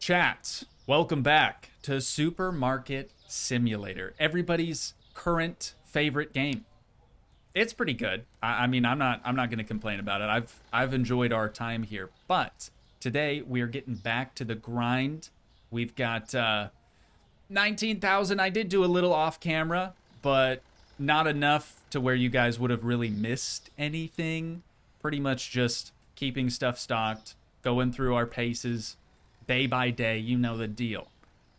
Chat, welcome back to Supermarket Simulator, everybody's current favorite game. It's pretty good. I mean, I'm not going to complain about it. I've enjoyed our time here, but today we are getting back to the grind. We've got 19,000. I did do a little off camera, but not enough to where you guys would have really missed anything. Pretty much just keeping stuff stocked, going through our paces day by day, you know the deal.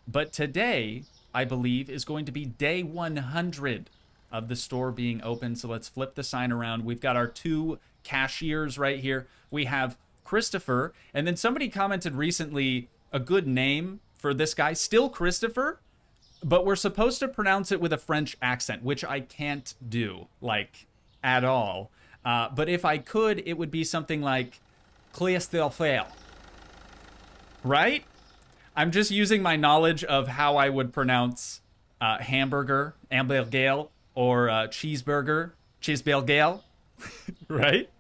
But today, I believe, is going to be day 100 of the store being open. So let's flip the sign around. We've got our two cashiers right here. We have Christopher, and then somebody commented recently a good name for this guy, still Christopher, but we're supposed to pronounce it with a French accent, which I can't do, like, at all. But if I could, it would be something like Christopher. Right? I'm just using my knowledge of how I would pronounce hamburger, or cheeseburger, right?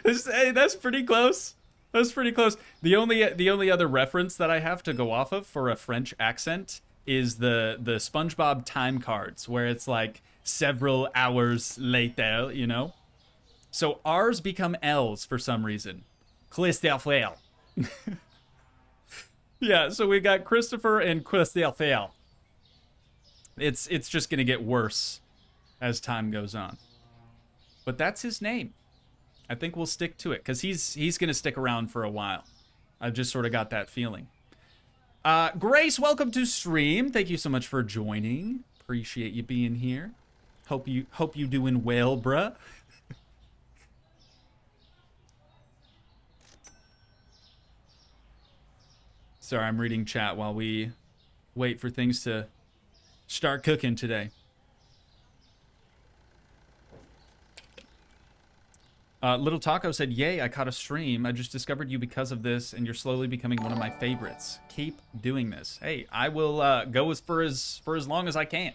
Hey, that's pretty close. That's pretty close. The only other reference that I have to go off of for a French accent is the SpongeBob time cards, where it's like several hours later, you know? So R's become L's for some reason. Christopher. Yeah, so we got Christopher and Christopher. It's just gonna get worse as time goes on. But that's his name. I think we'll stick to it, because he's gonna stick around for a while. I've just sort of got that feeling. Grace, welcome to stream. Thank you so much for joining. Appreciate you being here. Hope you doing well, bruh. Sorry, I'm reading chat while we wait for things to start cooking today. Little Taco said, yay, I caught a stream. I just discovered you because of this, and you're slowly becoming one of my favorites. Keep doing this. Hey, I will go for as long as I can.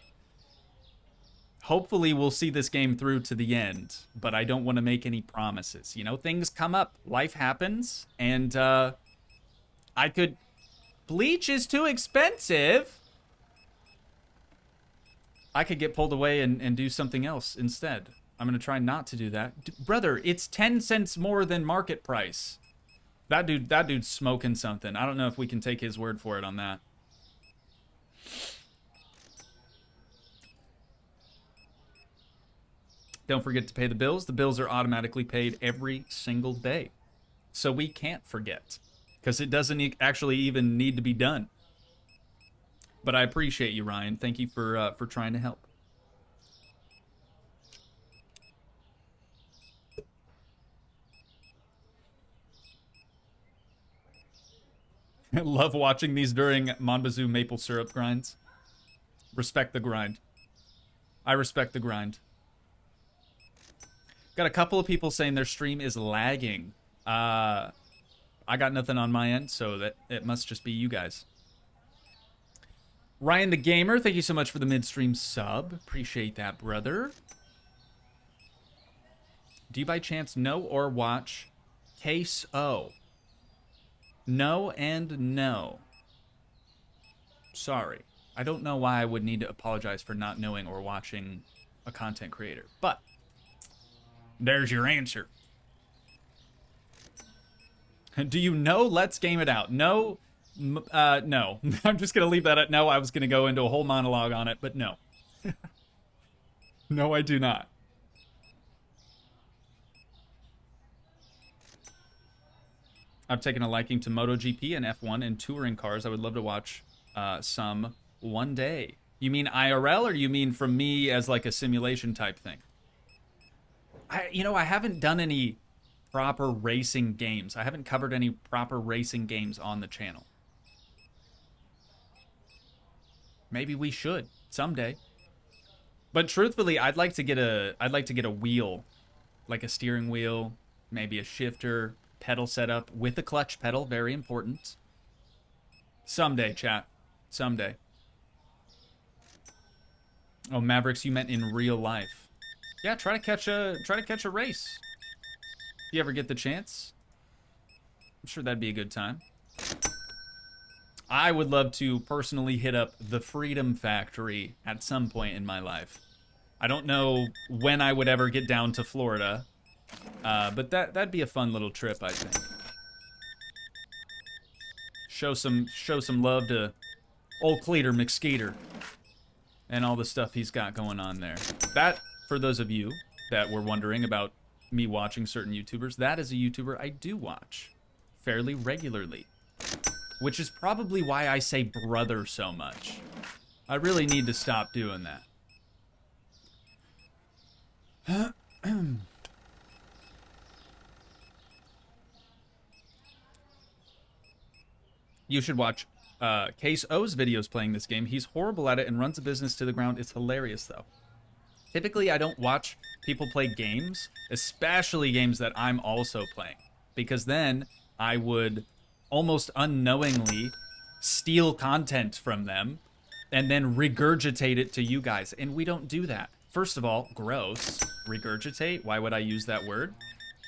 Hopefully we'll see this game through to the end, but I don't want to make any promises. You know, things come up. Life happens, and I could... Bleach is too expensive. I could get pulled away and do something else instead. I'm going to try not to do that. Brother, it's 10 cents more than market price. That dude's smoking something. I don't know if we can take his word for it on that. Don't forget to pay the bills. The bills are automatically paid every single day. So we can't forget, because it doesn't actually even need to be done. But I appreciate you, Ryan. Thank you for trying to help. I love watching these during Monbazoo maple syrup grinds. Respect the grind. I respect the grind. Got a couple of people saying their stream is lagging. I got nothing on my end, so that it must just be you guys. Ryan the Gamer, thank you so much for the midstream sub. Appreciate that, brother. Do you by chance know or watch Case O? No and no. Sorry. I don't know why I would need to apologize for not knowing or watching a content creator, but there's your answer. Do you know Let's Game It Out? No. No. I'm just going to leave that at no. I was going to go into a whole monologue on it, but no. No, I do not. I've taken a liking to MotoGP and F1 and touring cars. I would love to watch some one day. You mean IRL, or you mean from me as like a simulation type thing? I haven't done any proper racing games. I haven't covered any proper racing games on the channel. Maybe we should someday. But truthfully, I'd like to get a wheel, like a steering wheel, maybe a shifter, pedal setup with a clutch pedal, very important. Someday, chat. Someday. Oh, Mavericks, you meant in real life. Yeah, try to catch a race. If you ever get the chance. I'm sure that'd be a good time. I would love to personally hit up the Freedom Factory at some point in my life. I don't know when I would ever get down to Florida, but that'd be a fun little trip, I think. Show some love to old Cleater McSkeeter and all the stuff he's got going on there. That, for those of you that were wondering about me watching certain YouTubers, that is a YouTuber I do watch fairly regularly, which is probably why I say brother so much. I really need to stop doing that. You should watch Case O's videos playing this game. He's horrible at it and runs a business to the ground. It's hilarious, though. Typically, I don't watch people play games, especially games that I'm also playing, because then I would almost unknowingly steal content from them and then regurgitate it to you guys, and we don't do that. First of all, gross. Regurgitate? Why would I use that word?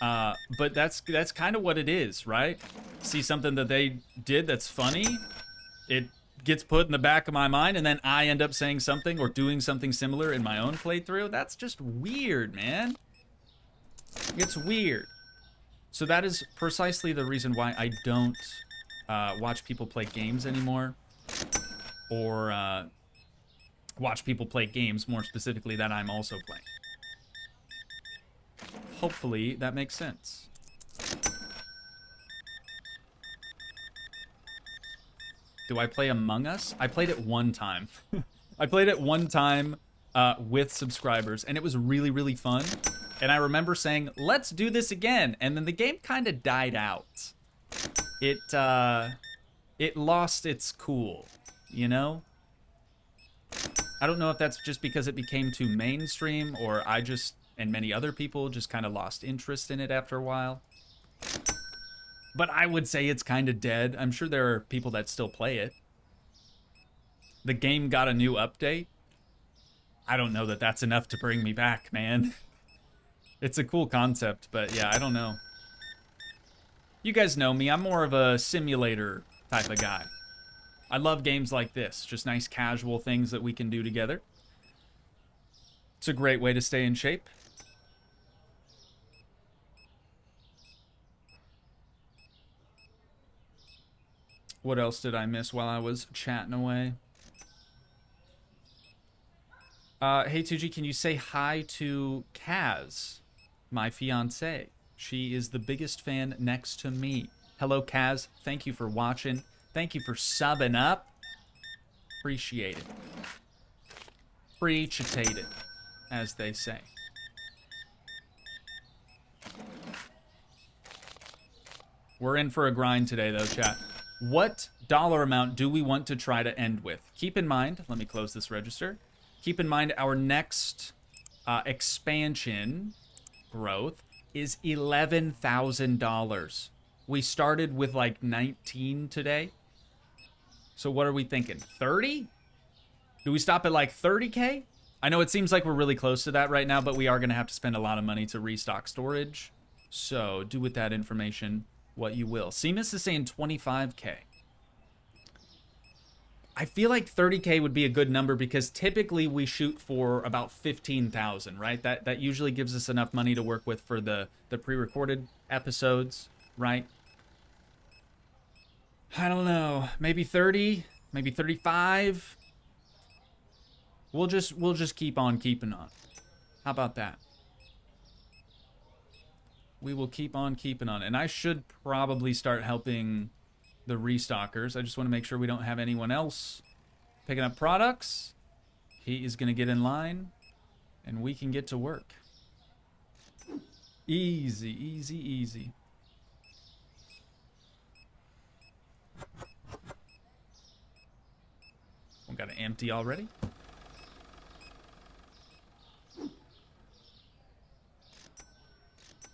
But that's kind of what it is, right? See something that they did that's funny, it gets put in the back of my mind, and then I end up saying something or doing something similar in my own playthrough. That's just weird, man. It's weird. So that is precisely the reason why I don't watch people play games anymore, or watch people play games, more specifically, that I'm also playing. Hopefully that makes sense. Do I play Among Us? I played it one time. I played it one time with subscribers, and it was really, really fun. And I remember saying, let's do this again. And then the game kind of died out. It lost its cool, you know? I don't know if that's just because it became too mainstream, or I just, and many other people, just kind of lost interest in it after a while. But I would say it's kind of dead. I'm sure there are people that still play it. The game got a new update. I don't know that that's enough to bring me back, man. It's a cool concept, but yeah, I don't know. You guys know me. I'm more of a simulator type of guy. I love games like this. Just nice casual things that we can do together. It's a great way to stay in shape. What else did I miss while I was chatting away? Hey, Toogii, can you say hi to Kaz, my fiancée? She is the biggest fan next to me. Hello, Kaz. Thank you for watching. Thank you for subbing up. Appreciate it. Appreciate it, as they say. We're in for a grind today, though, chat. What dollar amount do we want to try to end with? Keep in mind, let me close this register. Keep in mind our next expansion growth is $11,000. We started with like 19 today. So what are we thinking? 30? Do we stop at like 30K? I know it seems like we're really close to that right now, but we are going to have to spend a lot of money to restock storage. So do with that information what you will. Seamus is saying 25K. I feel like 30K would be a good number because typically we shoot for about 15,000, right? That usually gives us enough money to work with for the pre-recorded episodes, right? I don't know. Maybe 30, maybe 35. We'll just keep on keeping on. How about that? We will keep on keeping on. And I should probably start helping the restockers. I just want to make sure we don't have anyone else picking up products. He is going to get in line, and we can get to work. Easy, easy, easy. We got to empty already.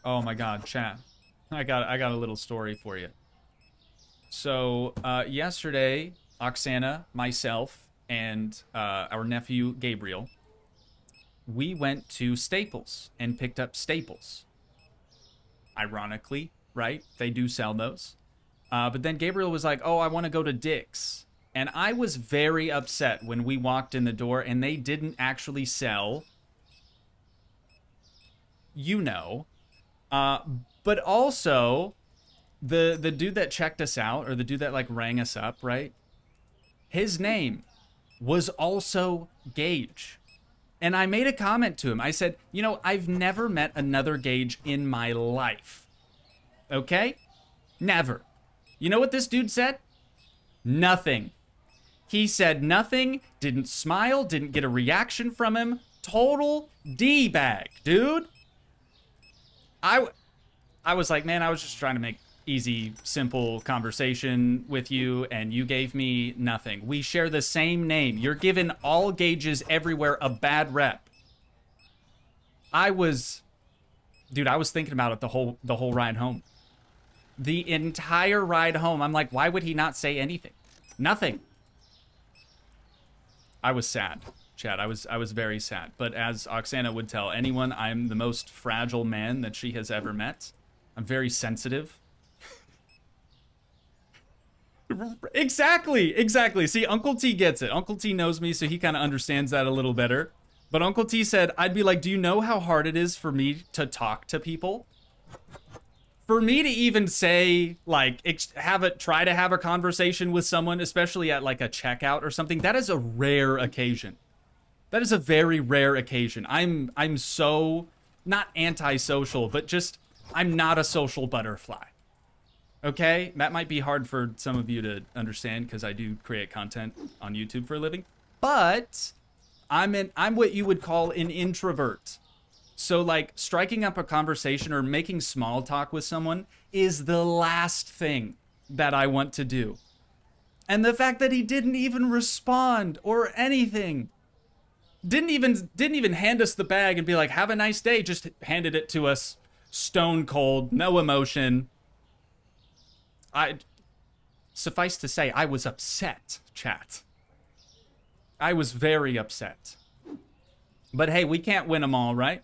Oh my God, chat. I got a little story for you. So yesterday, Oksana, myself, and our nephew Gabriel, we went to Staples and picked up Staples. Ironically, right? They do sell those. But then Gabriel was like, "Oh, I want to go to Dick's." And I was very upset when we walked in the door and they didn't actually sell, you know. Uh, but also, the dude that checked us out, or the dude that like rang us up, right? His name was also Gage. And I made a comment to him. I said, you know, I've never met another Gage in my life. Okay? Never. You know what this dude said? Nothing. He said nothing, didn't smile, didn't get a reaction from him. Total D-bag, dude. I was like, man, I was just trying to make easy, simple conversation with you, and you gave me nothing. We share the same name. You're giving all Gages everywhere a bad rep. I was thinking about it the whole ride home. The entire ride home, I'm like, why would he not say anything? Nothing. I was sad, Chad. I was very sad. But as Oksana would tell anyone, I'm the most fragile man that she has ever met. I'm very sensitive. Exactly. See, Uncle T gets it. Uncle T knows me, so he kind of understands that a little better. But Uncle T said, I'd be like, do you know how hard it is for me to talk to people? For me to even say, like, try to have a conversation with someone, especially at like a checkout or something, that is a rare occasion. That is a very rare occasion. I'm so not antisocial, but just I'm not a social butterfly. Okay? That might be hard for some of you to understand because I do create content on YouTube for a living. But I'm what you would call an introvert. So like striking up a conversation or making small talk with someone is the last thing that I want to do. And the fact that he didn't even respond or anything, didn't even hand us the bag and be like, have a nice day, just handed it to us stone cold, no emotion. Suffice to say, I was upset, chat. I was very upset. But hey, we can't win them all, right?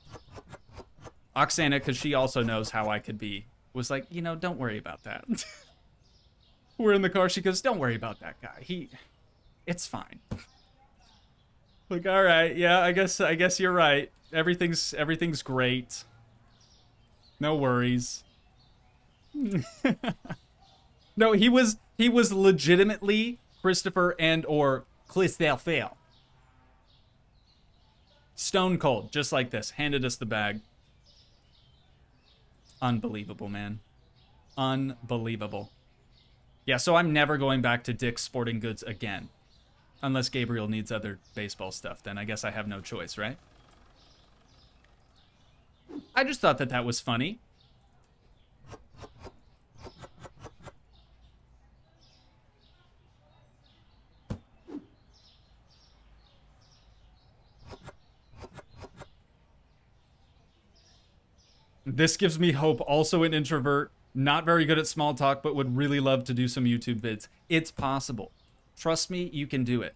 Oksana, because she also knows how I could be, was like, you know, don't worry about that. We're in the car, she goes, don't worry about that guy. It's fine. Like, all right, yeah, I guess you're right. Everything's great. No worries. No, he was legitimately Christopher and or Christopher. Stone cold, just like this. Handed us the bag. Unbelievable, man. Unbelievable. Yeah, so I'm never going back to Dick's Sporting Goods again. Unless Gabriel needs other baseball stuff, then I guess I have no choice, right? I just thought that was funny. This gives me hope. Also an introvert, not very good at small talk, but would really love to do some YouTube vids. It's possible. Trust me, you can do it.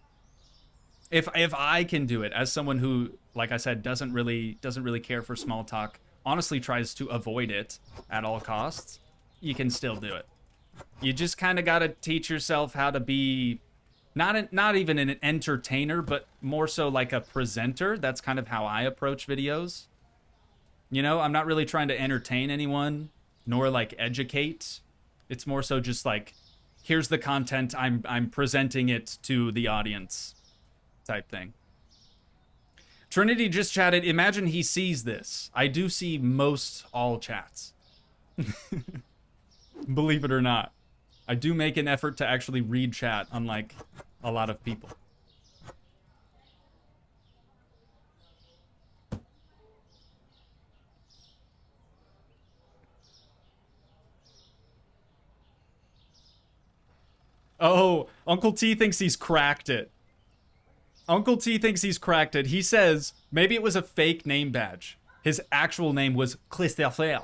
If I can do it, as someone who, like I said, doesn't really care for small talk, honestly tries to avoid it at all costs, you can still do it. You just kind of got to teach yourself how to be not even an entertainer, but more so like a presenter. That's kind of how I approach videos. You know, I'm not really trying to entertain anyone, nor like educate. It's more so just like, here's the content, I'm presenting it to the audience type thing. Trinity just chatted, imagine he sees this. I do see most all chats. Believe it or not. I do make an effort to actually read chat, unlike a lot of people. Oh, Uncle T thinks he's cracked it. Uncle T thinks he's cracked it. He says maybe it was a fake name badge. His actual name was Christopher.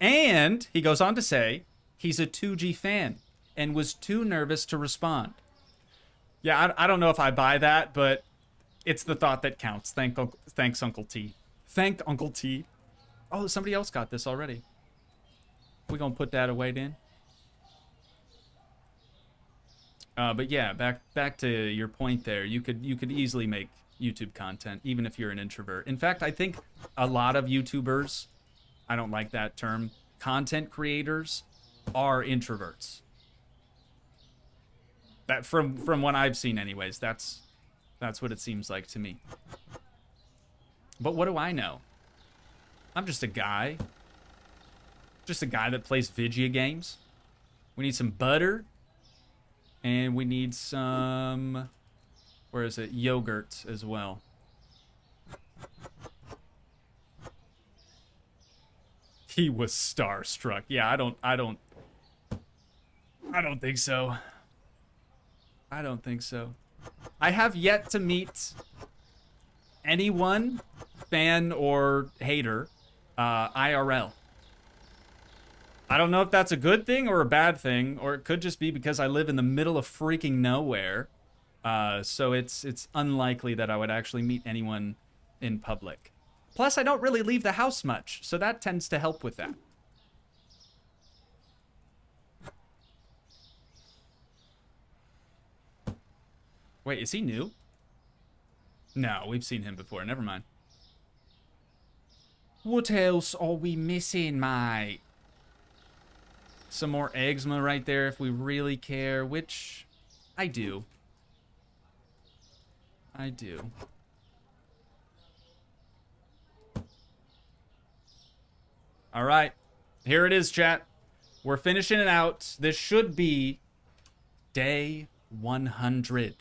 And he goes on to say he's a Toogii fan and was too nervous to respond. Yeah, I don't know if I buy that, but it's the thought that counts. Thanks, Uncle T. Thank Uncle T. Oh, somebody else got this already. We gonna put that away then? But yeah, back to your point there. You could easily make YouTube content even if you're an introvert. In fact, I think a lot of YouTubers, I don't like that term, content creators are introverts. That from what I've seen anyways, that's what it seems like to me. But what do I know? I'm just a guy. Just a guy that plays video games. We need some butter. And we need some, where is it? Yogurt as well. He was starstruck. Yeah, I don't think so. I don't think so. I have yet to meet anyone, fan or hater, IRL. I don't know if that's a good thing or a bad thing, or it could just be because I live in the middle of freaking nowhere. So it's unlikely that I would actually meet anyone in public. Plus, I don't really leave the house much, so that tends to help with that. Wait, is he new? No, we've seen him before. Never mind. What else are we missing, mate? Some more eczema right there if we really care, which I do. I do. All right. Here it is, chat. We're finishing it out. This should be day 100.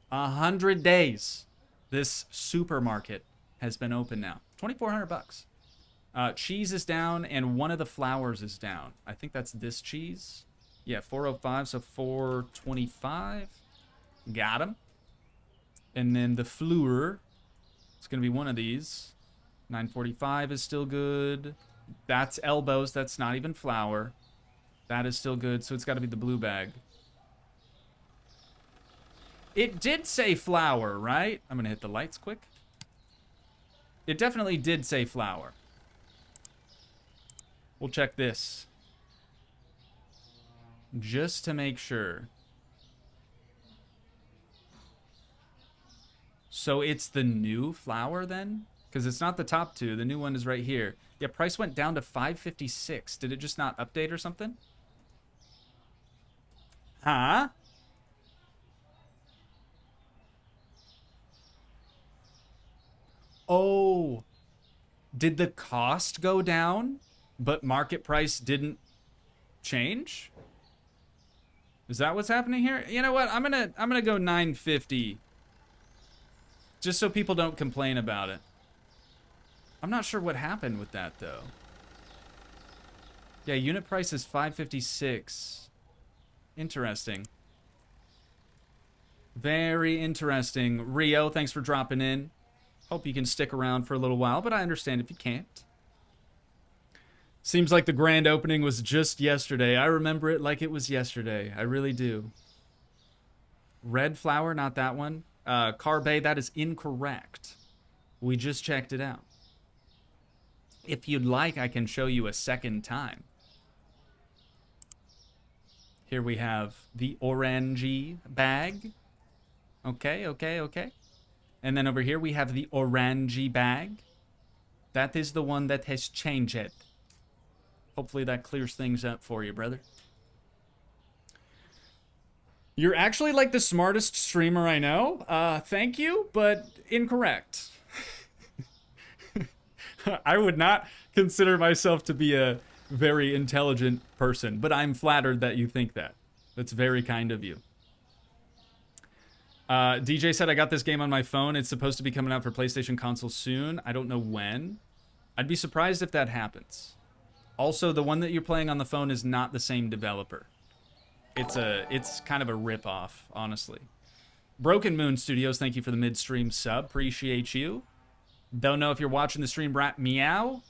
100 days. This supermarket has been open now. 2,400 bucks. Cheese is down, and one of the flours is down. I think that's this cheese. Yeah, 405, so 425. Got him. And then the flour, it's going to be one of these. 945 is still good. That's elbows. That's not even flour. That is still good, so it's got to be the blue bag. It did say flour, right? I'm going to hit the lights quick. It definitely did say flour. We'll check this. Just to make sure. So it's the new flour then? Because it's not the top two. The new one is right here. Yeah, price went down to $5.56. Did it just not update or something? Huh? Oh. Did the cost go down, but market price didn't change? Is that what's happening here? You know what? I'm gonna go 950. Just so people don't complain about it. I'm not sure what happened with that though. Yeah, unit price is 556. Interesting. Very interesting. Rio, thanks for dropping in. Hope you can stick around for a little while, but I understand if you can't. Seems like the grand opening was just yesterday. I remember it like it was yesterday. I really do. Red flour, not that one. Carbe, that is incorrect. We just checked it out. If you'd like, I can show you a second time. Here we have the orangey bag. Okay, okay, okay. And then over here we have the orangey bag. That is the one that has changed. Hopefully that clears things up for you, brother. You're actually like the smartest streamer I know. Thank you, but incorrect. I would not consider myself to be a very intelligent person, but I'm flattered that you think that. That's very kind of you. DJ said, I got this game on my phone. It's supposed to be coming out for PlayStation console soon. I don't know when. I'd be surprised if that happens. Also, the one that you're playing on the phone is not the same developer. It's kind of a rip-off, honestly. Broken Moon Studios, thank you for the midstream sub. Appreciate you. Don't know if you're watching the stream rat meow,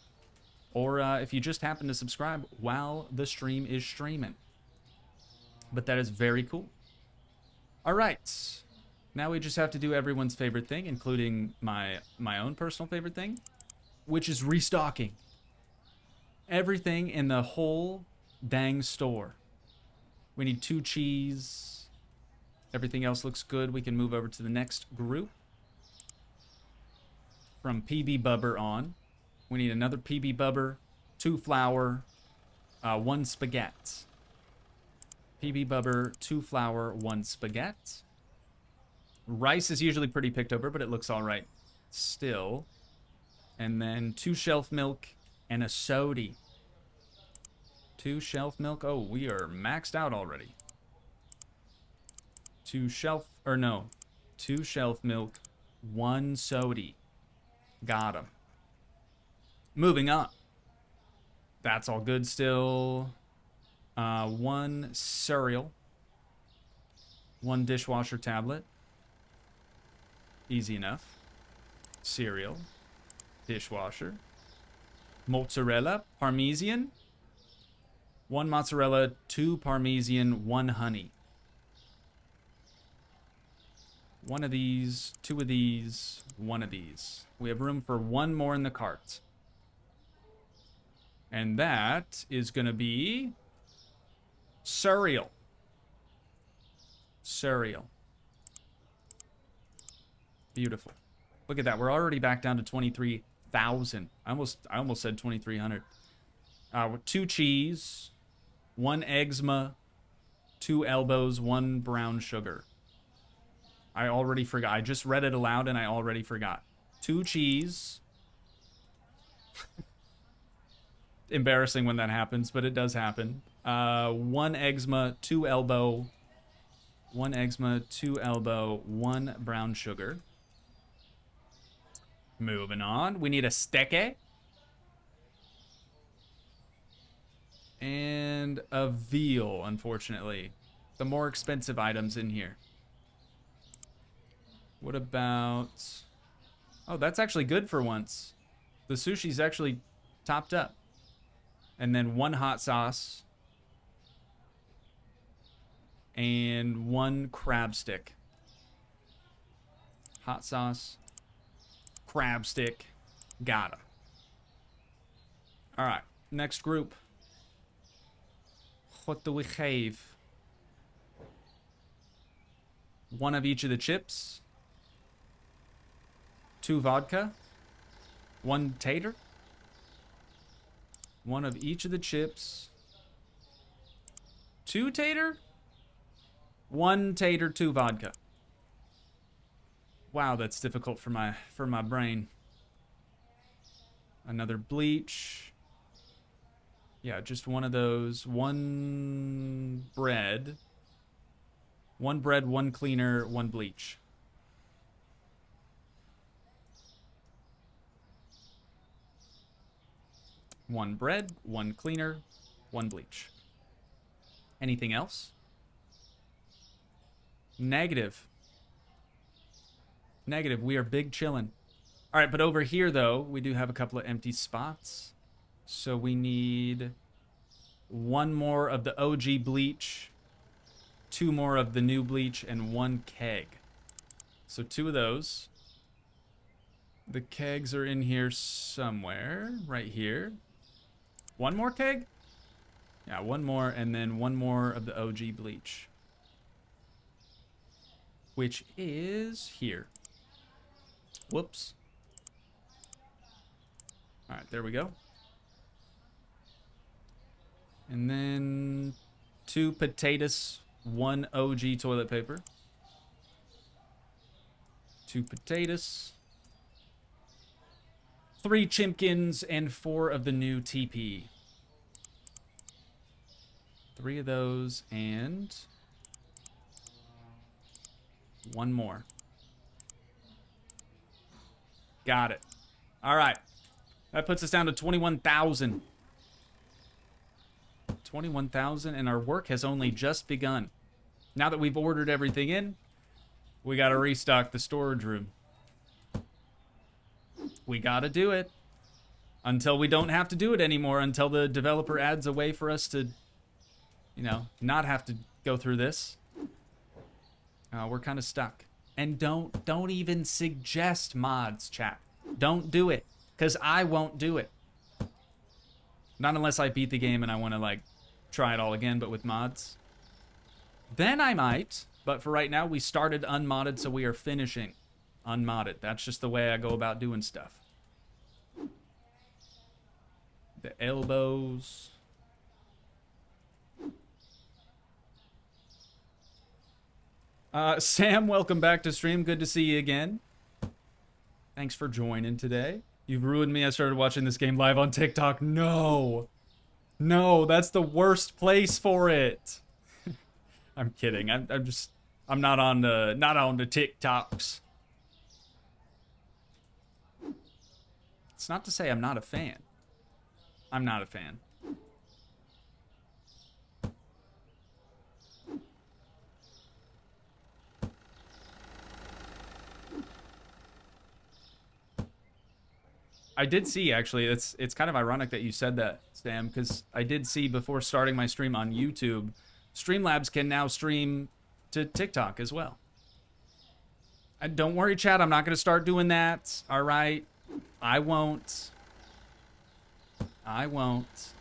or if you just happen to subscribe while the stream is streaming. But that is very cool. All right. Now we just have to do everyone's favorite thing, including my own personal favorite thing, which is restocking. Everything in the whole dang store. We need 2 cheese. Everything else looks good. We can move over to the next group. From PB Bubber on. We need another PB Bubber, 2 flour, 1 spaghetti. PB Bubber, 2 flour, 1 spaghetti. Rice is usually pretty picked over, but it looks all right still. And then 2 shelf milk and a sody. 2 shelf milk. Oh, we are maxed out already. 2 shelf milk, 1 sody. Got him. Moving on. That's all good still. 1 cereal. 1 dishwasher tablet. Easy enough. Cereal. Dishwasher. Mozzarella. Parmesan. 1 mozzarella, 2 parmesan, 1 honey. 1 of these, 2 of these, 1 of these. We have room for 1 more in the cart. And that is going to be cereal. Cereal. Beautiful. Look at that. We're already back down to 23,000. I almost said 2,300. 2 cheese, 1 eczema, 2 elbows, 1 brown sugar. I already forgot. I just read it aloud and I already forgot. 2 cheese. Embarrassing when that happens, but it does happen. 1 eczema, 2 elbow. 1 eczema, 2 elbow, 1 brown sugar. Moving on. We need a steak. And a veal, unfortunately. The more expensive items in here. What about... Oh, that's actually good for once. The sushi's actually topped up. And then 1 hot sauce. And 1 crab stick. Hot sauce. Crab stick. Got him. Alright, next group. What do we have? 1 of each of the chips. 2 vodka. 1 tater. 1 of each of the chips. 2 tater. 1 tater, 2 vodka. Wow, that's difficult for my brain. Another bleach. Yeah, just 1 of those. 1 bread. 1 bread, 1 cleaner, 1 bleach. One bread, 1 cleaner, 1 bleach. Anything else? Negative. Negative. We are big chillin'. All right, but over here, though, we do have a couple of empty spots. So we need 1 more of the OG bleach, 2 more of the new bleach, and 1 keg. So 2 of those. The kegs are in here somewhere. Right here. 1 more keg? Yeah, 1 more, and then 1 more of the OG bleach. Which is here. Whoops. Alright, there we go. And then 2 potatoes, 1 OG toilet paper. 2 potatoes. 3 chimpkins and 4 of the new TP. 3 of those and 1 more. Got it. All right. That puts us down to 21,000. 21,000, and our work has only just begun. Now that we've ordered everything in, we got to restock the storage room. We got to do it. Until we don't have to do it anymore, until the developer adds a way for us to, you know, not have to go through this. We're kind of stuck. And don't even suggest mods, chat. Don't do it, because I won't do it. Not unless I beat the game and I want to, like, try it all again, but with mods. Then I might. But for right now, we started unmodded, so we are finishing unmodded. That's just the way I go about doing stuff. The elbows. Sam, welcome back to stream. Good to see you again. Thanks for joining today. You've ruined me. I started watching this game live on TikTok. No. No, that's the worst place for it. I'm kidding. I'm not on the TikToks. It's not to say I'm not a fan. I'm not a fan. I did see, actually, it's kind of ironic that you said that, Sam, because I did see before starting my stream on YouTube, Streamlabs can now stream to TikTok as well. And don't worry, chat, I'm not going to start doing that, all right? I won't. I won't.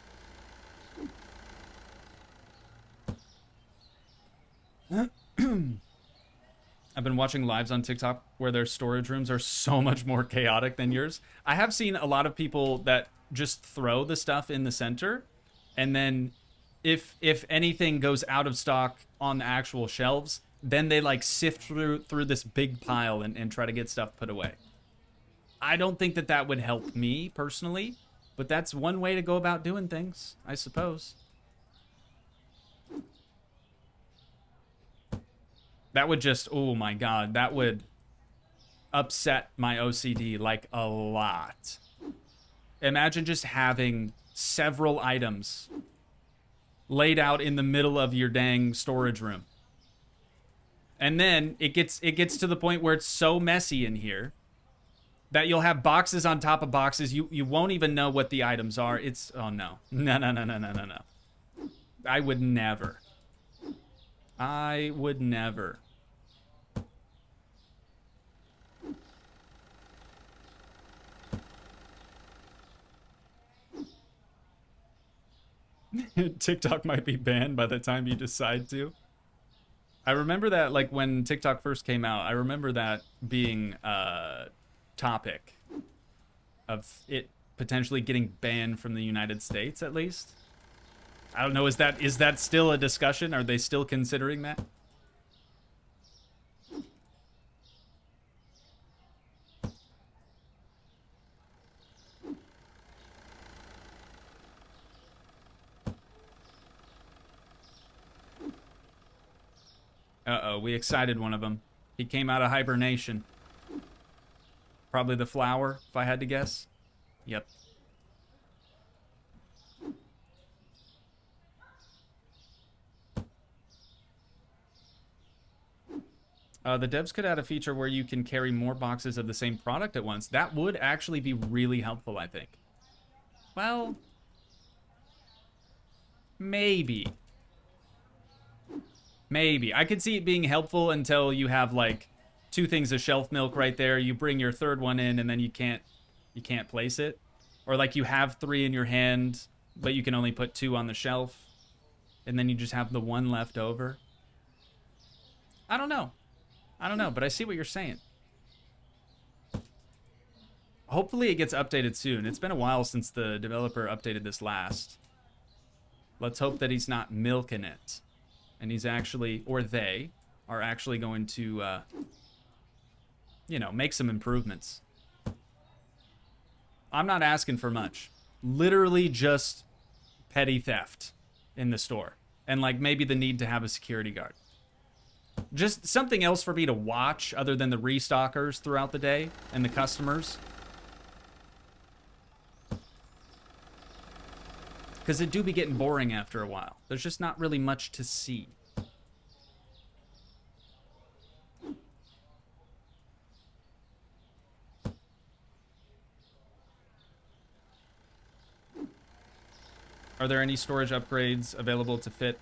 I've been watching lives on TikTok where their storage rooms are so much more chaotic than yours. I have seen a lot of people that just throw the stuff in the center, and then if anything goes out of stock on the actual shelves, then they like sift through this big pile and try to get stuff put away. I don't think that would help me personally, but that's one way to go about doing things, I suppose. That would just, oh my god, that would upset my OCD like a lot. Imagine just having several items laid out in the middle of your dang storage room. And then it gets to the point where it's so messy in here that you'll have boxes on top of boxes. You won't even know what the items are. It's, oh no. No. I would never. I would never. TikTok might be banned by the time you decide to. I remember that, like, when TikTok first came out, I remember that being a topic of it potentially getting banned from the United States, at least. I don't know, is that still a discussion? Are they still considering that? Uh-oh, we excited one of them. He came out of hibernation. Probably the flower, if I had to guess. Yep. The devs could add a feature where you can carry more boxes of the same product at once. That would actually be really helpful, I think. Well, maybe. Maybe. I could see it being helpful until you have, like, 2 things of shelf milk right there. You bring your third one in, and then you can't place it. Or, like, you have 3 in your hand, but you can only put 2 on the shelf. And then you just have the 1 left over. I don't know. I don't know, but I see what you're saying. Hopefully it gets updated soon. It's been a while since the developer updated this last. Let's hope that he's not milking it. And he's actually, or they, are actually going to, you know, make some improvements. I'm not asking for much. Literally just petty theft in the store. And, like, maybe the need to have a security guard. Just something else for me to watch other than the restockers throughout the day and the customers. Because it do be getting boring after a while. There's just not really much to see. Are there any storage upgrades available to fit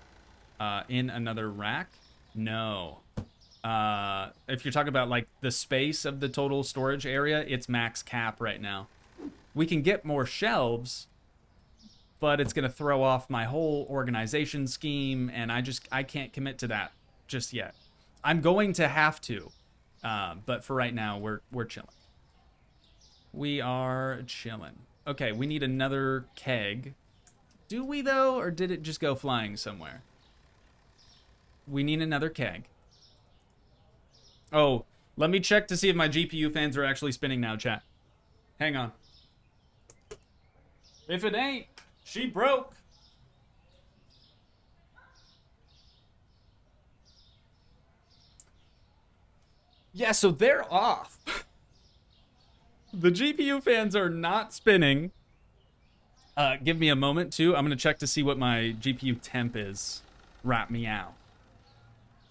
in another rack? No. If you're talking about, like, the space of the total storage area, it's max cap right now. We can get more shelves, but it's going to throw off my whole organization scheme, and I can't commit to that just yet. I'm going to have to. But for right now, we're chilling. We are chilling. Okay, we need another keg. Do we, though? Or did it just go flying somewhere? We need another keg. Oh, let me check to see if my GPU fans are actually spinning now, chat. Hang on. If it ain't, she broke. Yeah, so they're off. The GPU fans are not spinning. Give me a moment, too. I'm going to check to see what my GPU temp is. Rat me out.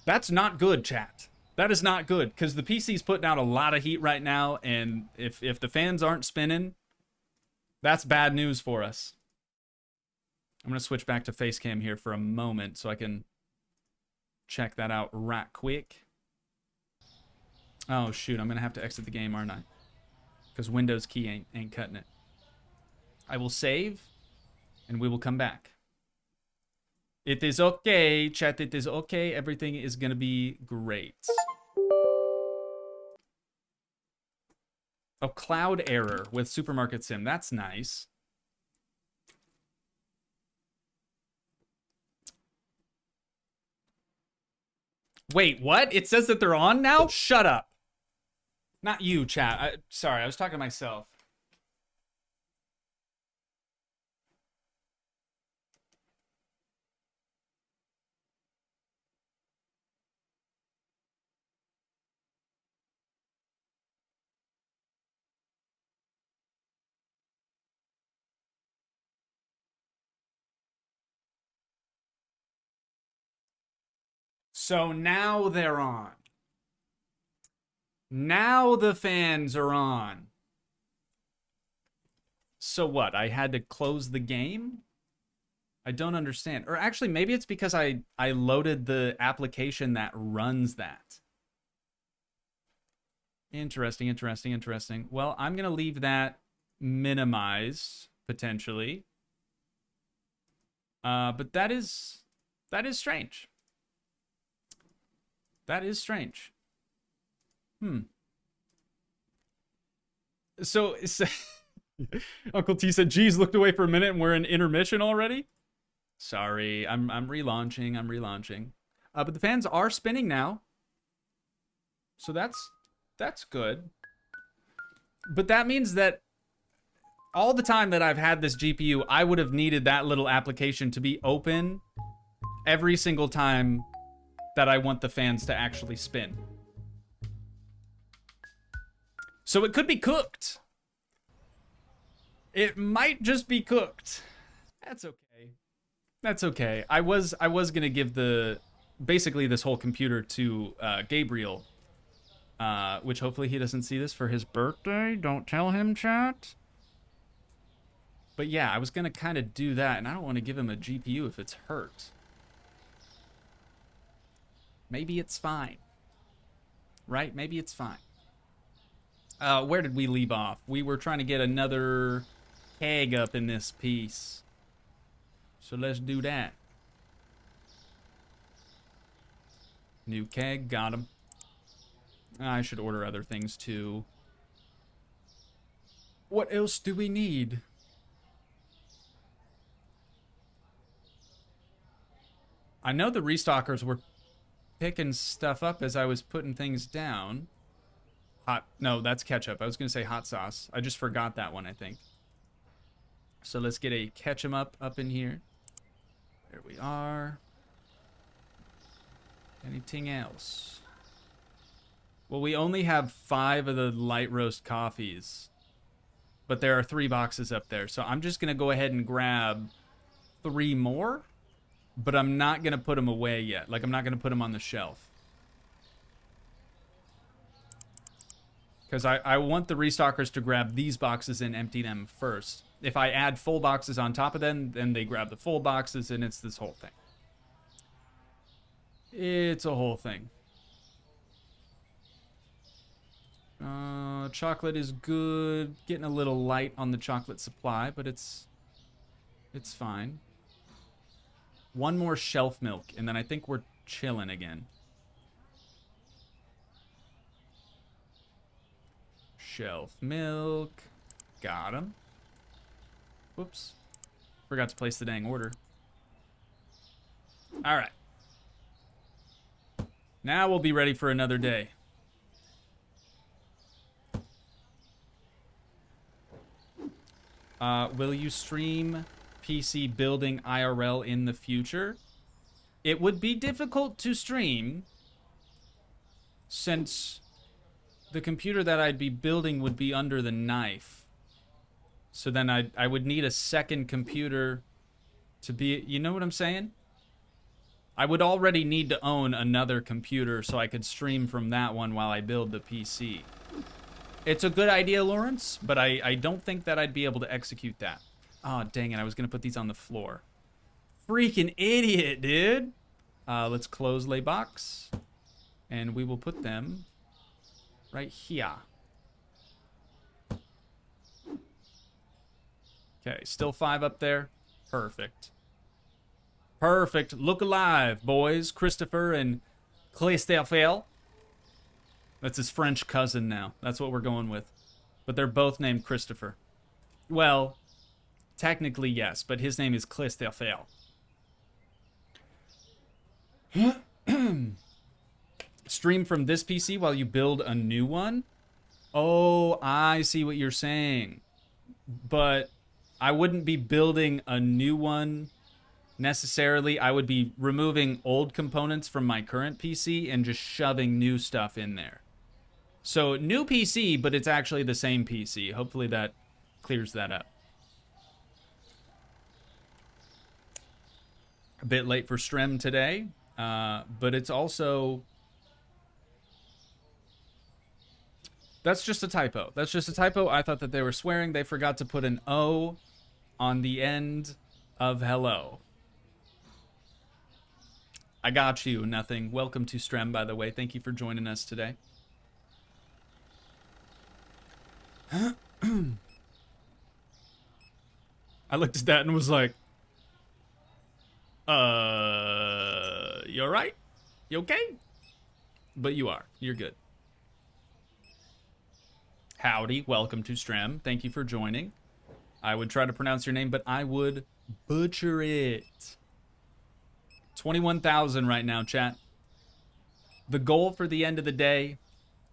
That's not good, chat. That is not good, because the PC's putting out a lot of heat right now, and if the fans aren't spinning, that's bad news for us. I'm going to switch back to Facecam here for a moment so I can check that out right quick. Oh, shoot. I'm going to have to exit the game, aren't I? Because Windows key ain't cutting it. I will save, and we will come back. It is okay, chat. It is okay. Everything is going to be great. Oh, cloud error with Supermarket Sim. That's nice. Wait, what? It says that they're on now? Shut up. Not you, chat. Sorry, I was talking to myself. So now they're on. Now the fans are on. So what? I had to close the game? I don't understand. Or actually, maybe it's because I loaded the application that runs that. Interesting, interesting, interesting. Well, I'm going to leave that minimized, potentially. But that is strange. That is strange. So Uncle T said, geez, looked away for a minute and we're in intermission already? Sorry, I'm relaunching. But the fans are spinning now. So that's good. But that means that all the time that I've had this GPU, I would have needed that little application to be open every single time that I want the fans to actually spin. So it could be cooked. It might just be cooked. That's okay. That's okay. I was gonna give basically this whole computer to Gabriel, which hopefully he doesn't see this for his birthday. Don't tell him, chat. But yeah, I was gonna kind of do that, and I don't want to give him a GPU if it's hurt. Maybe it's fine. Right? Maybe it's fine. Where did we leave off? We were trying to get another keg up in this piece. So let's do that. New keg, got him. I should order other things too. What else do we need? I know the restockers were picking stuff up as I was putting things down. No, that's ketchup. I was going to say hot sauce. I just forgot that one, I think. So let's get a ketchup up in here. There we are. Anything else? Well, we only have 5 of the light roast coffees. But there are 3 boxes up there. So I'm just going to go ahead and grab 3 more. But I'm not going to put them away yet. Like, I'm not going to put them on the shelf. Because I want the restockers to grab these boxes and empty them first. If I add full boxes on top of them, then they grab the full boxes, and it's this whole thing. It's a whole thing. Chocolate is good. Getting a little light on the chocolate supply, but it's fine. 1 more shelf milk, and then I think we're chilling again. Shelf milk. Got him. Whoops. Forgot to place the dang order. All right. Now we'll be ready for another day. Will you stream PC building IRL in the future? It would be difficult to stream since the computer that I'd be building would be under the knife. So then I would need a second computer to be, you know what I'm saying? I would already need to own another computer so I could stream from that one while I build the PC. It's a good idea, Lawrence, but I don't think that I'd be able to execute that. Oh, dang it, I was gonna put these on the floor. Freaking idiot, dude. Let's close laybox. And we will put them right here. Okay, still 5 up there. Perfect. Perfect. Look alive, boys. Christopher and Christopher. That's his French cousin now. That's what we're going with. But they're both named Christopher. Well, technically yes, but his name is Christopher. Stream from this PC while you build a new one? Oh, I see what you're saying. But I wouldn't be building a new one necessarily. I would be removing old components from my current PC and just shoving new stuff in there. So, new PC, but it's actually the same PC. Hopefully that clears that up. A bit late for Strem today, but it's also... That's just a typo. That's just a typo. I thought that they were swearing. They forgot to put an O on the end of hello. I got you, nothing. Welcome to Strem, by the way. Thank you for joining us today. I looked at that and was like, you alright? You okay? But you are. You're good. Howdy, welcome to Strem. Thank you for joining. I would try to pronounce your name, but I would butcher it. 21,000 right now, chat. The goal for the end of the day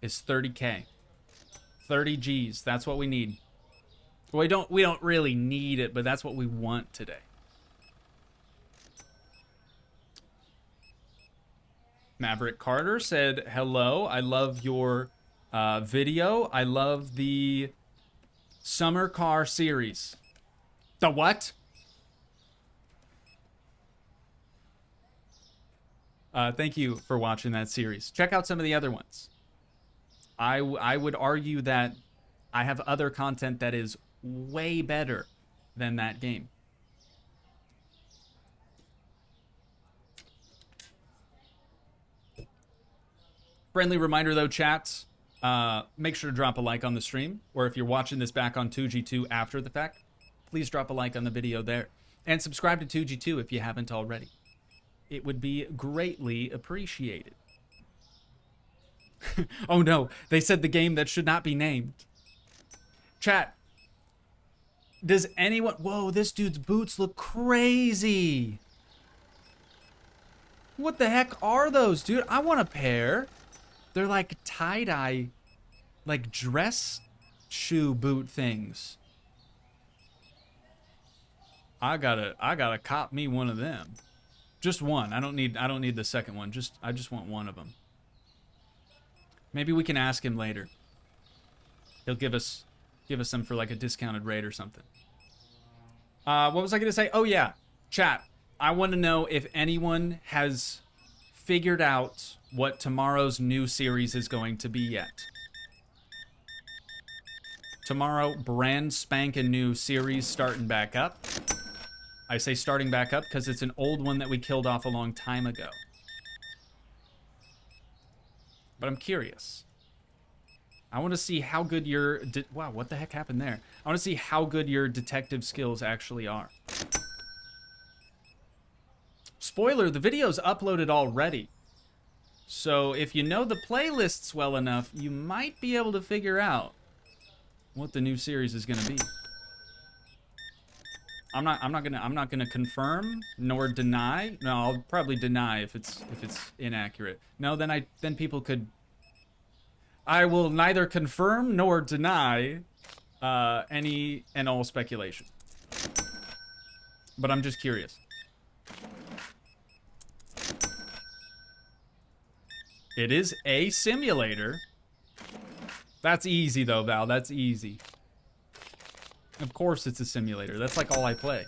is 30K. 30 G's. That's what we need. We don't really need it, but that's what we want today. Maverick Carter said, hello, I love your video. I love the summer car series. The what? Thank you for watching that series. Check out some of the other ones. I would argue that I have other content that is way better than that game. Friendly reminder though, chats, make sure to drop a like on the stream, or if you're watching this back on Toogii 2 after the fact, please drop a like on the video there. And subscribe to Toogii 2 if you haven't already. It would be greatly appreciated. Oh no, they said the game that should not be named. Chat, does anyone... Whoa, this dude's boots look crazy. What the heck are those, dude? I want a pair. They're like tie-dye, like dress shoe boot things. I gotta cop me one of them. Just one. I don't need the second one. I just want one of them. Maybe we can ask him later. He'll give us some for like a discounted rate or something. What was I gonna say? Oh yeah, chat. I want to know if anyone has figured out what tomorrow's new series is going to be yet. Tomorrow, brand spanking new series starting back up. I say starting back up because it's an old one that we killed off a long time ago. But I'm curious. I want to see how good your... Wow, what the heck happened there? I want to see how good your detective skills actually are. Spoiler, the video's uploaded already. So if you know the playlists well enough, you might be able to figure out what the new series is gonna be. I'm not gonna confirm nor deny. No, I'll probably deny if it's inaccurate. No, then people could. I will neither confirm nor deny any and all speculation. But I'm just curious. It is a simulator. That's easy though, Val. That's easy. Of course it's a simulator. That's like all I play.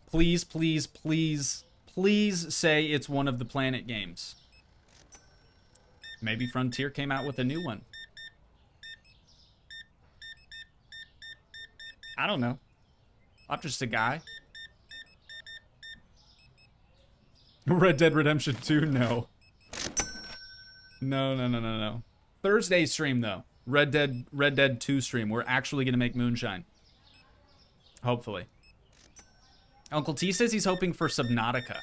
Please, please, please, please say it's one of the Planet games. Maybe Frontier came out with a new one. I don't know. I'm just a guy. Red Dead Redemption 2? No. No. Thursday stream, though. Red Dead 2 stream. We're actually going to make moonshine. Hopefully. Uncle T says he's hoping for Subnautica.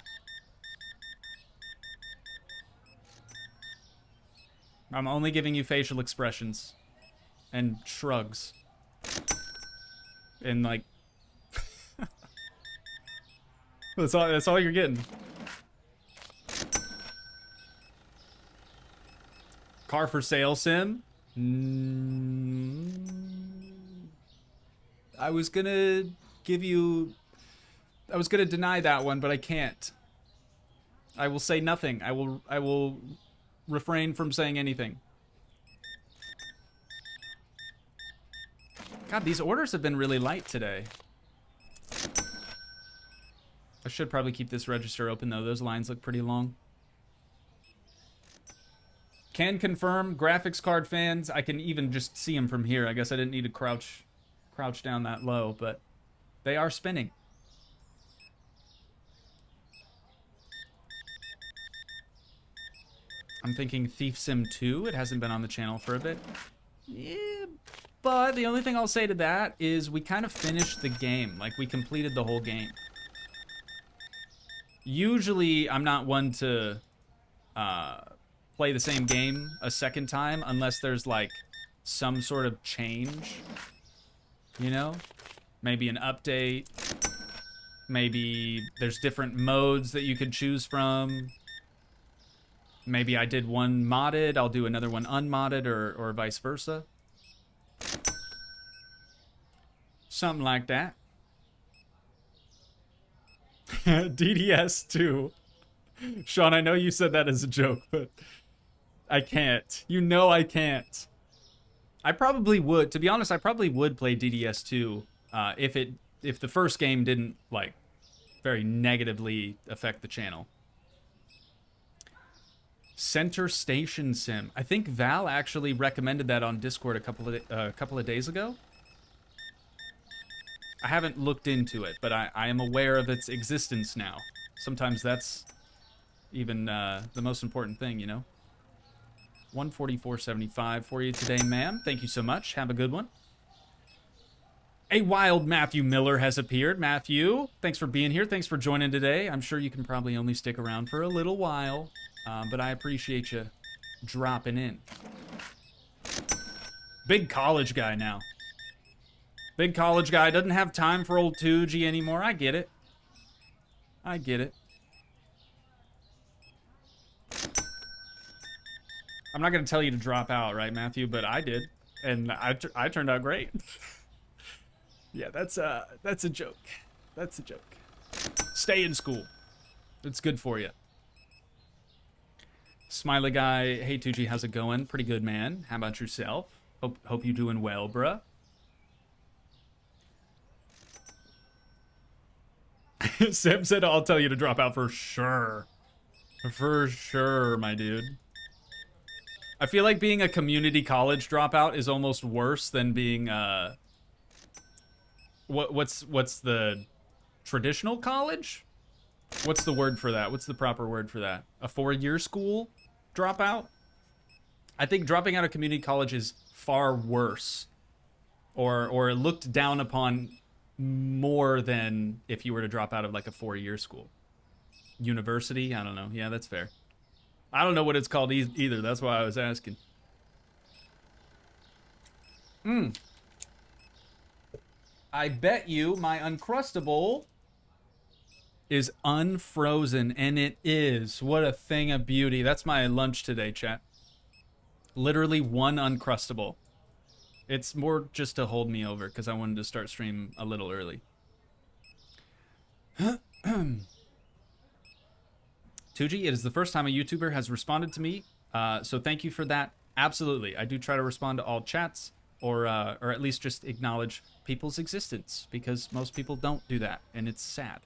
I'm only giving you facial expressions. And shrugs. And, like... that's all you're getting. Car for sale sim? I was gonna deny that one, but I can't. I will say nothing. I will refrain from saying anything. God, these orders have been really light today. I should probably keep this register open though. Those lines look pretty long. Can confirm, graphics card fans. I can even just see them from here. I guess I didn't need to crouch down that low, but they are spinning. I'm thinking Thief Sim 2. It hasn't been on the channel for a bit. Yeah, but the only thing I'll say to that is we kind of finished the game. Like, we completed the whole game. Usually, I'm not one to play the same game a second time unless there's, like, some sort of change. You know? Maybe an update. Maybe there's different modes that you could choose from. Maybe I did one modded, I'll do another one unmodded, or vice versa. Something like that. DDS too. Sean, I know you said that as a joke, but I can't. You know I can't. I probably would. To be honest, I probably would play DDS 2 if the first game didn't, like, very negatively affect the channel. Center Station Sim. I think Val actually recommended that on Discord a couple of days ago. I haven't looked into it, but I am aware of its existence now. Sometimes that's even the most important thing, you know? 144.75 for you today, ma'am. Thank you so much. Have a good one. A wild Matthew Miller has appeared. Matthew, thanks for being here. Thanks for joining today. I'm sure you can probably only stick around for a little while. But I appreciate you dropping in. Big college guy now. Big college guy doesn't have time for old Toogii anymore. I get it. I get it. I'm not going to tell you to drop out, right, Matthew? But I did. And I turned out great. Yeah, that's a joke. That's a joke. Stay in school. It's good for you. Smiley guy, hey Toogii, how's it going? Pretty good, man. How about yourself? Hope you're doing well, bruh. Sam said I'll tell you to drop out for sure. For sure, my dude. I feel like being a community college dropout is almost worse than being what's the traditional college? What's the word for that? What's the proper word for that? A 4-year school dropout? I think dropping out of community college is far worse. Or looked down upon more than if you were to drop out of like a 4-year school. University? I don't know. Yeah, that's fair. I don't know what it's called either. That's why I was asking. I bet you my Uncrustable is unfrozen, and it is. What a thing of beauty. That's my lunch today, chat. Literally one Uncrustable. It's more just to hold me over because I wanted to start stream a little early. Toogii, it is the first time a YouTuber has responded to me, so thank you for that. Absolutely, I do try to respond to all chats, or at least just acknowledge people's existence, because most people don't do that, and it's sad.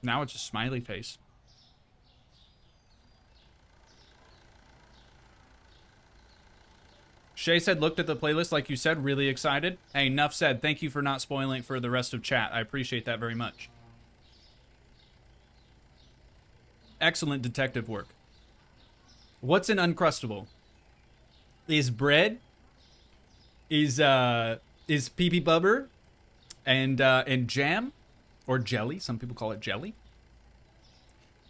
Now it's a smiley face. Shay said, looked at the playlist like you said, really excited. Hey, enough said. Thank you for not spoiling it for the rest of chat. I appreciate that very much. Excellent detective work. What's an Uncrustable? Is bread, is pee-pee bubber, and jam, or jelly. Some people call it jelly.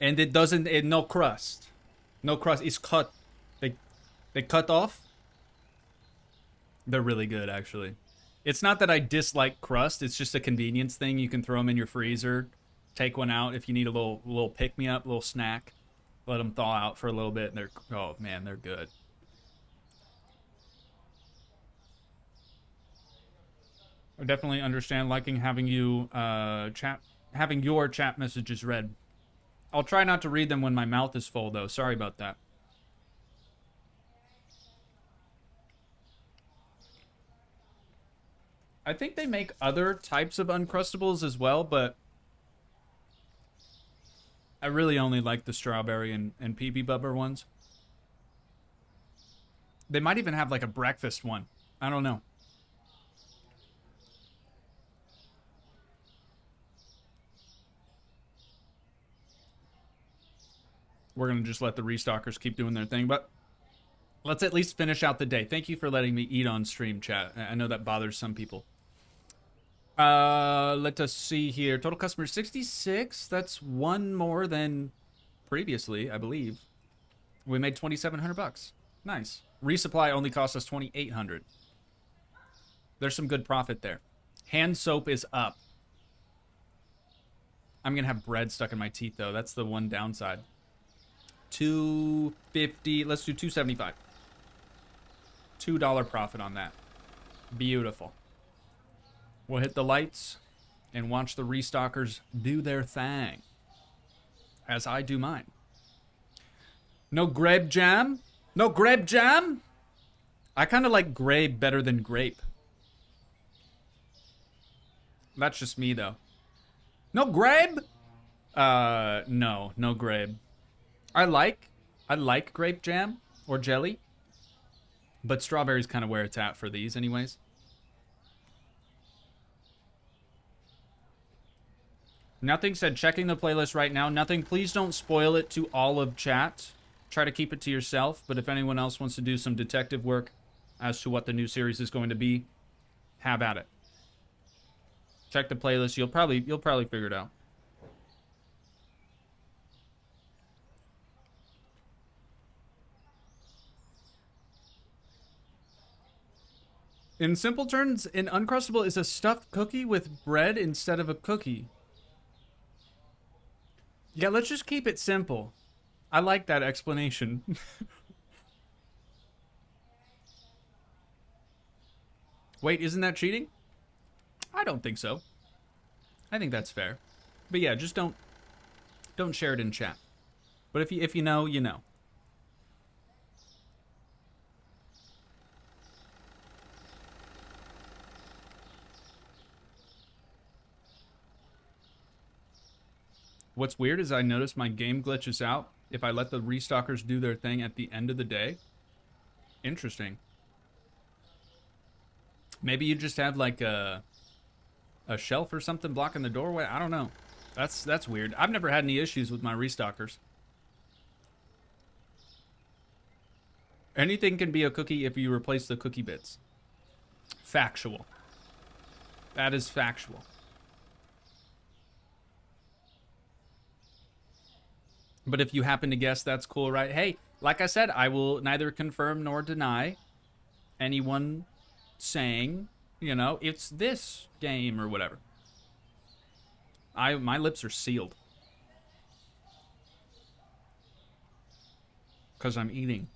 And it no crust. No crust. It's cut. They cut off. They're really good, actually. It's not that I dislike crust. It's just a convenience thing. You can throw them in your freezer, take one out if you need a little pick-me-up, little snack. Let them thaw out for a little bit, and they're, oh man, they're good. I definitely understand liking having you having your chat messages read. I'll try not to read them when my mouth is full, though. Sorry about that. I think they make other types of Uncrustables as well, but I really only like the strawberry and PB Bubber ones. They might even have like a breakfast one. I don't know. We're going to just let the restockers keep doing their thing, but let's at least finish out the day. Thank you for letting me eat on stream, chat. I know that bothers some people. Let us see here. Total customers 66. That's one more than previously, I believe. We made 2,700 bucks. Nice. Resupply only cost us 2,800. There's some good profit there. Hand soap is up. I'm gonna have bread stuck in my teeth though. That's the one downside. 250. Let's do 275. $2 profit on that. Beautiful. We'll hit the lights and watch the restockers do their thing as I do mine. No grape jam? No grape jam? I kind of like grape better than grape. That's just me though. No grape? No grape. I like grape jam or jelly, but strawberry's kind of where it's at for these anyways. Nothing said checking the playlist right now. Nothing. Please don't spoil it to all of chat. Try to keep it to yourself, but if anyone else wants to do some detective work as to what the new series is going to be, have at it. Check the playlist. You'll probably figure it out. In simple terms, an Uncrustable is a stuffed cookie with bread instead of a cookie. Yeah, let's just keep it simple. I like that explanation. Wait, isn't that cheating? I don't think so. I think that's fair. But yeah, just don't share it in chat. But if you know, you know. What's weird is I notice my game glitches out if I let the restockers do their thing at the end of the day. Interesting. Maybe you just have like a shelf or something blocking the doorway. I don't know. That's weird. I've never had any issues with my restockers. Anything can be a cookie if you replace the cookie bits. Factual. That is factual. But if you happen to guess, that's cool, right? Hey, like I said, I will neither confirm nor deny anyone saying, you know, it's this game or whatever. My lips are sealed. Because I'm eating.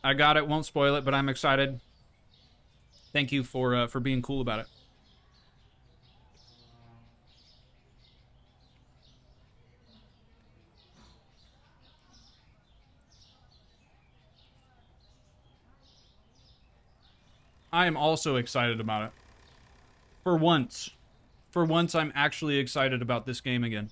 I got it, won't spoil it, but I'm excited. Thank you for being cool about it. I am also excited about it. For once. For once, I'm actually excited about this game again.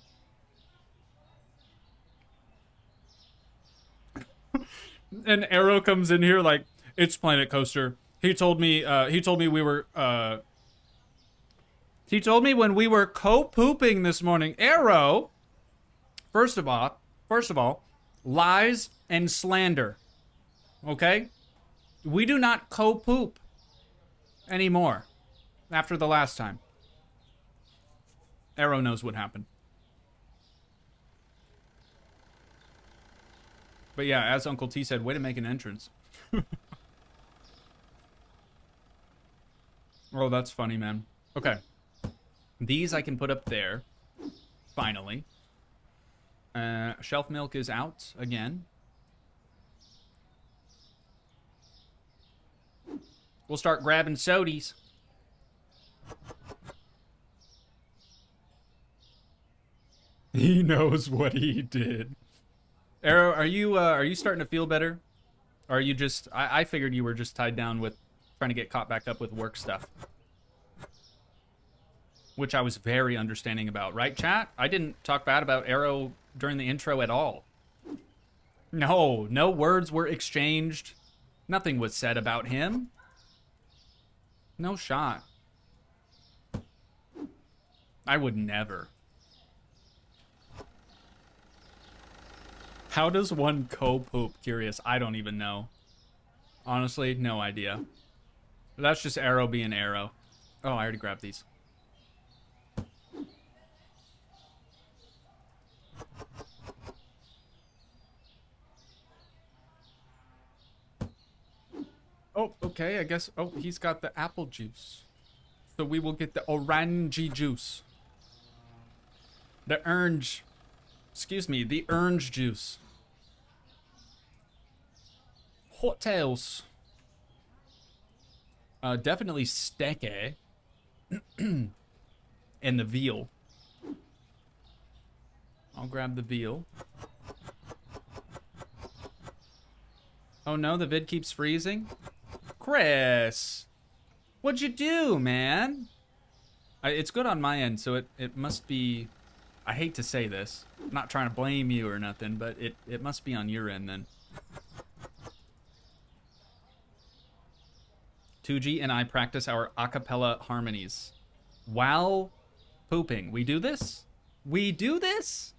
And Arrow comes in here like, it's Planet Coaster. He told me we were, he told me when we were co-pooping this morning. Arrow, first of all, lies and slander. Okay? We do not co-poop anymore after the last time. Arrow knows what happened. But yeah, as Uncle T said, way to make an entrance. Oh, that's funny, man. Okay. These I can put up there. Finally. Shelf milk is out again. We'll start grabbing sodies. He knows what he did. Arrow, are you starting to feel better? Or are you just... I figured you were just tied down with trying to get caught back up with work stuff. Which I was very understanding about, right, chat? I didn't talk bad about Arrow during the intro at all. No, no words were exchanged. Nothing was said about him. No shot. I would never. How does one co-poop? Curious. I don't even know. Honestly, no idea. That's just Arrow being Arrow. Oh, I already grabbed these. Oh, okay, I guess. Oh, he's got the apple juice. So we will get the orangey juice. The orange. Excuse me, the orange juice. Hot tails. Definitely steak. And the veal. I'll grab the veal. Oh no, the vid keeps freezing? Chris! What'd you do, man? It's good on my end, so it must be... I hate to say this. I'm not trying to blame you or nothing, but it must be on your end then. Toogii and I practice our a cappella harmonies while pooping. We do this? We do this?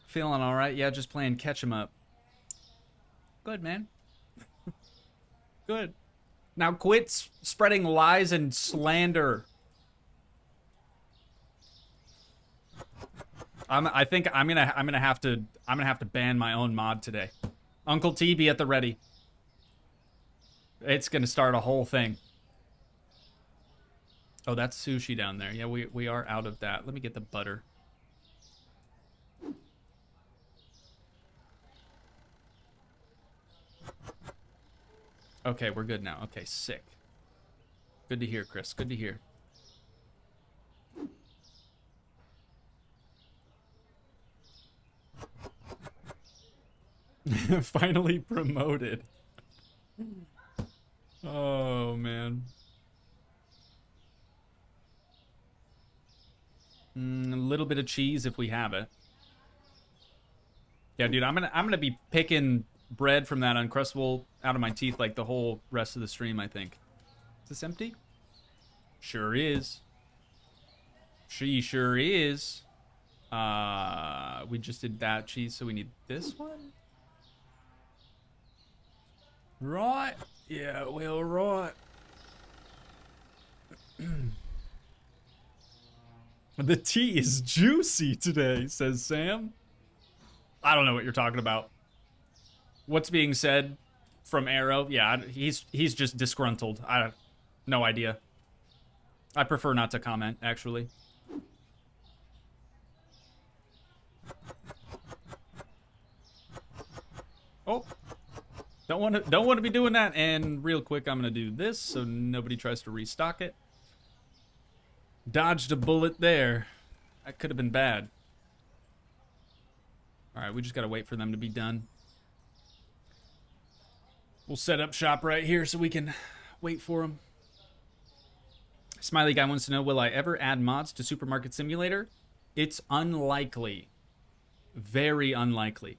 Feeling alright? Yeah, just playing catch 'em up. Good, man. Good. Now quit spreading lies and slander. I think I'm gonna have to ban my own mod today. Uncle T, be at the ready. It's gonna start a whole thing. Oh, that's sushi down there. Yeah, we are out of that. Let me get the butter. Okay, we're good now. Okay, sick. Good to hear, Chris. Good to hear. Finally promoted. Oh, man. A little bit of cheese if we have it. Yeah, dude, I'm gonna be picking bread from that Uncrustable out of my teeth like the whole rest of the stream, I think. Is this empty? Sure is. She sure is. We just did that cheese, so we need this one? Right. Yeah, well, right. The tea is juicy today, says Sam. I don't know what you're talking about. What's being said from Arrow? Yeah, he's just disgruntled. No idea. I prefer not to comment, actually. Oh, don't want to be doing that. And real quick, I'm gonna do this so nobody tries to restock it. Dodged a bullet there. That could have been bad. All right, we just gotta wait for them to be done. We'll set up shop right here so we can wait for them. Smiley Guy wants to know, will I ever add mods to Supermarket Simulator? It's unlikely. Very unlikely.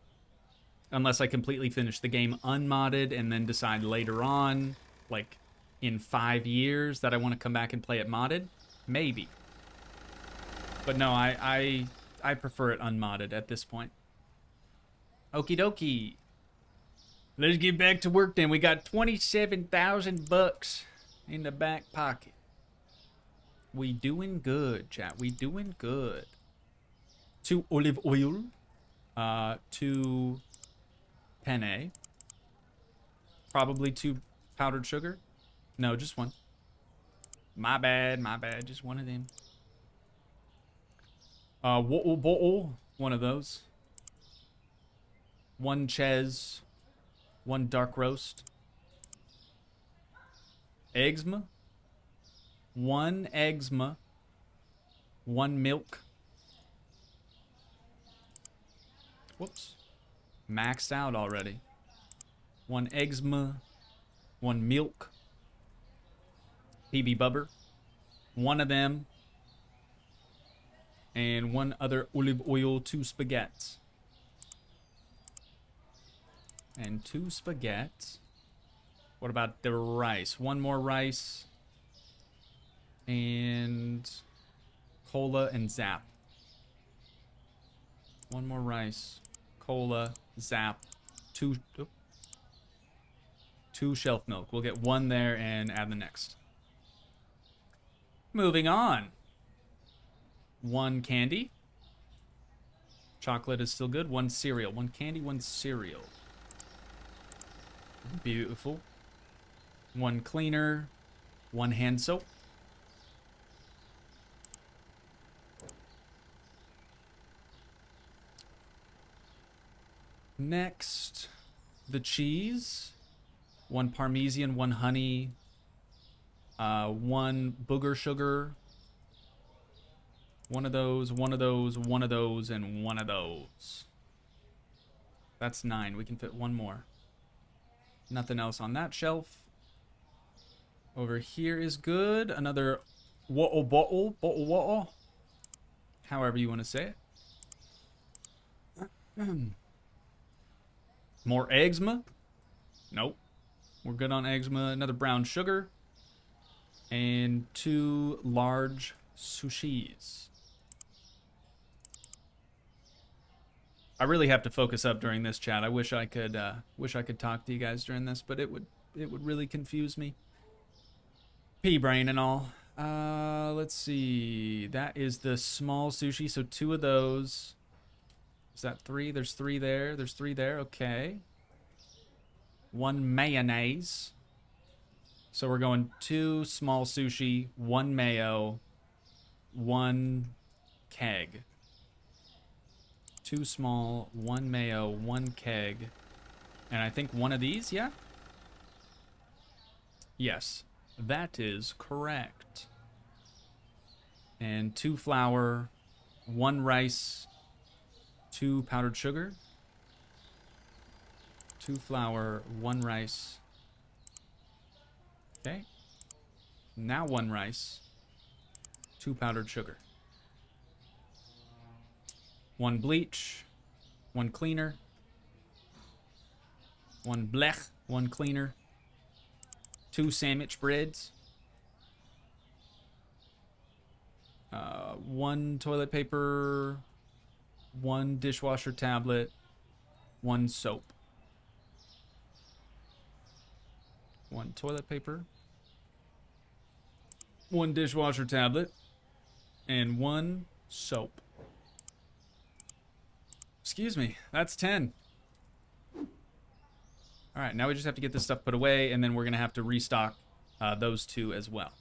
Unless I completely finish the game unmodded and then decide later on, like in 5 years, that I want to come back and play it modded. Maybe. But no, I prefer it unmodded at this point. Okie dokie. Let's get back to work then. We got 27,000 bucks in the back pocket. We doing good, chat. We doing good. 2 olive oil. 2 penne. Probably 2 powdered sugar. No, just 1. My bad. Just 1 of them. Bottle. 1 of those. 1 ches. 1 dark roast. Eggsma. 1 eggsma. 1 milk. Whoops. Maxed out already. 1 eggsma. 1 milk. PB bubber. 1 of them. And 1 other olive oil, 2 spaghettis. And 2 spaghettis. What about the rice? 1 more rice. And cola and zap. 1 more rice. Cola, zap. 2 shelf milk. We'll get 1 there and add the next. Moving on. 1 candy. Chocolate is still good. 1 cereal. 1 candy, 1 cereal. Beautiful. 1 cleaner. 1 hand soap. Next, the cheese. 1 Parmesan, 1 honey. 1 booger sugar. 1 of those, 1 of those, 1 of those, and 1 of those. That's 9. We can fit 1 more. Nothing else on that shelf. Over here is good. Another bottle. However you want to say it. More eggsma. Nope. We're good on eggsma. Another brown sugar. And 2 large sushis. I really have to focus up during this chat. I wish I could talk to you guys during this, but it would really confuse me. Pea brain and all. Let's see. That is the small sushi, so 2 of those. Is that 3? There's 3 there. There's 3 there. Okay. 1 mayonnaise. So we're going 2 small sushi, 1 mayo, 1 keg. 2 small, 1 mayo, 1 keg. And I think 1 of these, yeah? Yes, that is correct. And 2 flour, 1 rice, 2 powdered sugar. 2 flour, 1 rice. Okay. Now 1 rice, 2 powdered sugar. 1 bleach, 1 cleaner. 1 blech, 1 cleaner. 2 sandwich breads. 1 toilet paper. 1 dishwasher tablet, 1 soap, 1 toilet paper, 1 dishwasher tablet, and 1 soap. Excuse me, that's 10. All right, now we just have to get this stuff put away, and then we're gonna have to restock those 2 as well.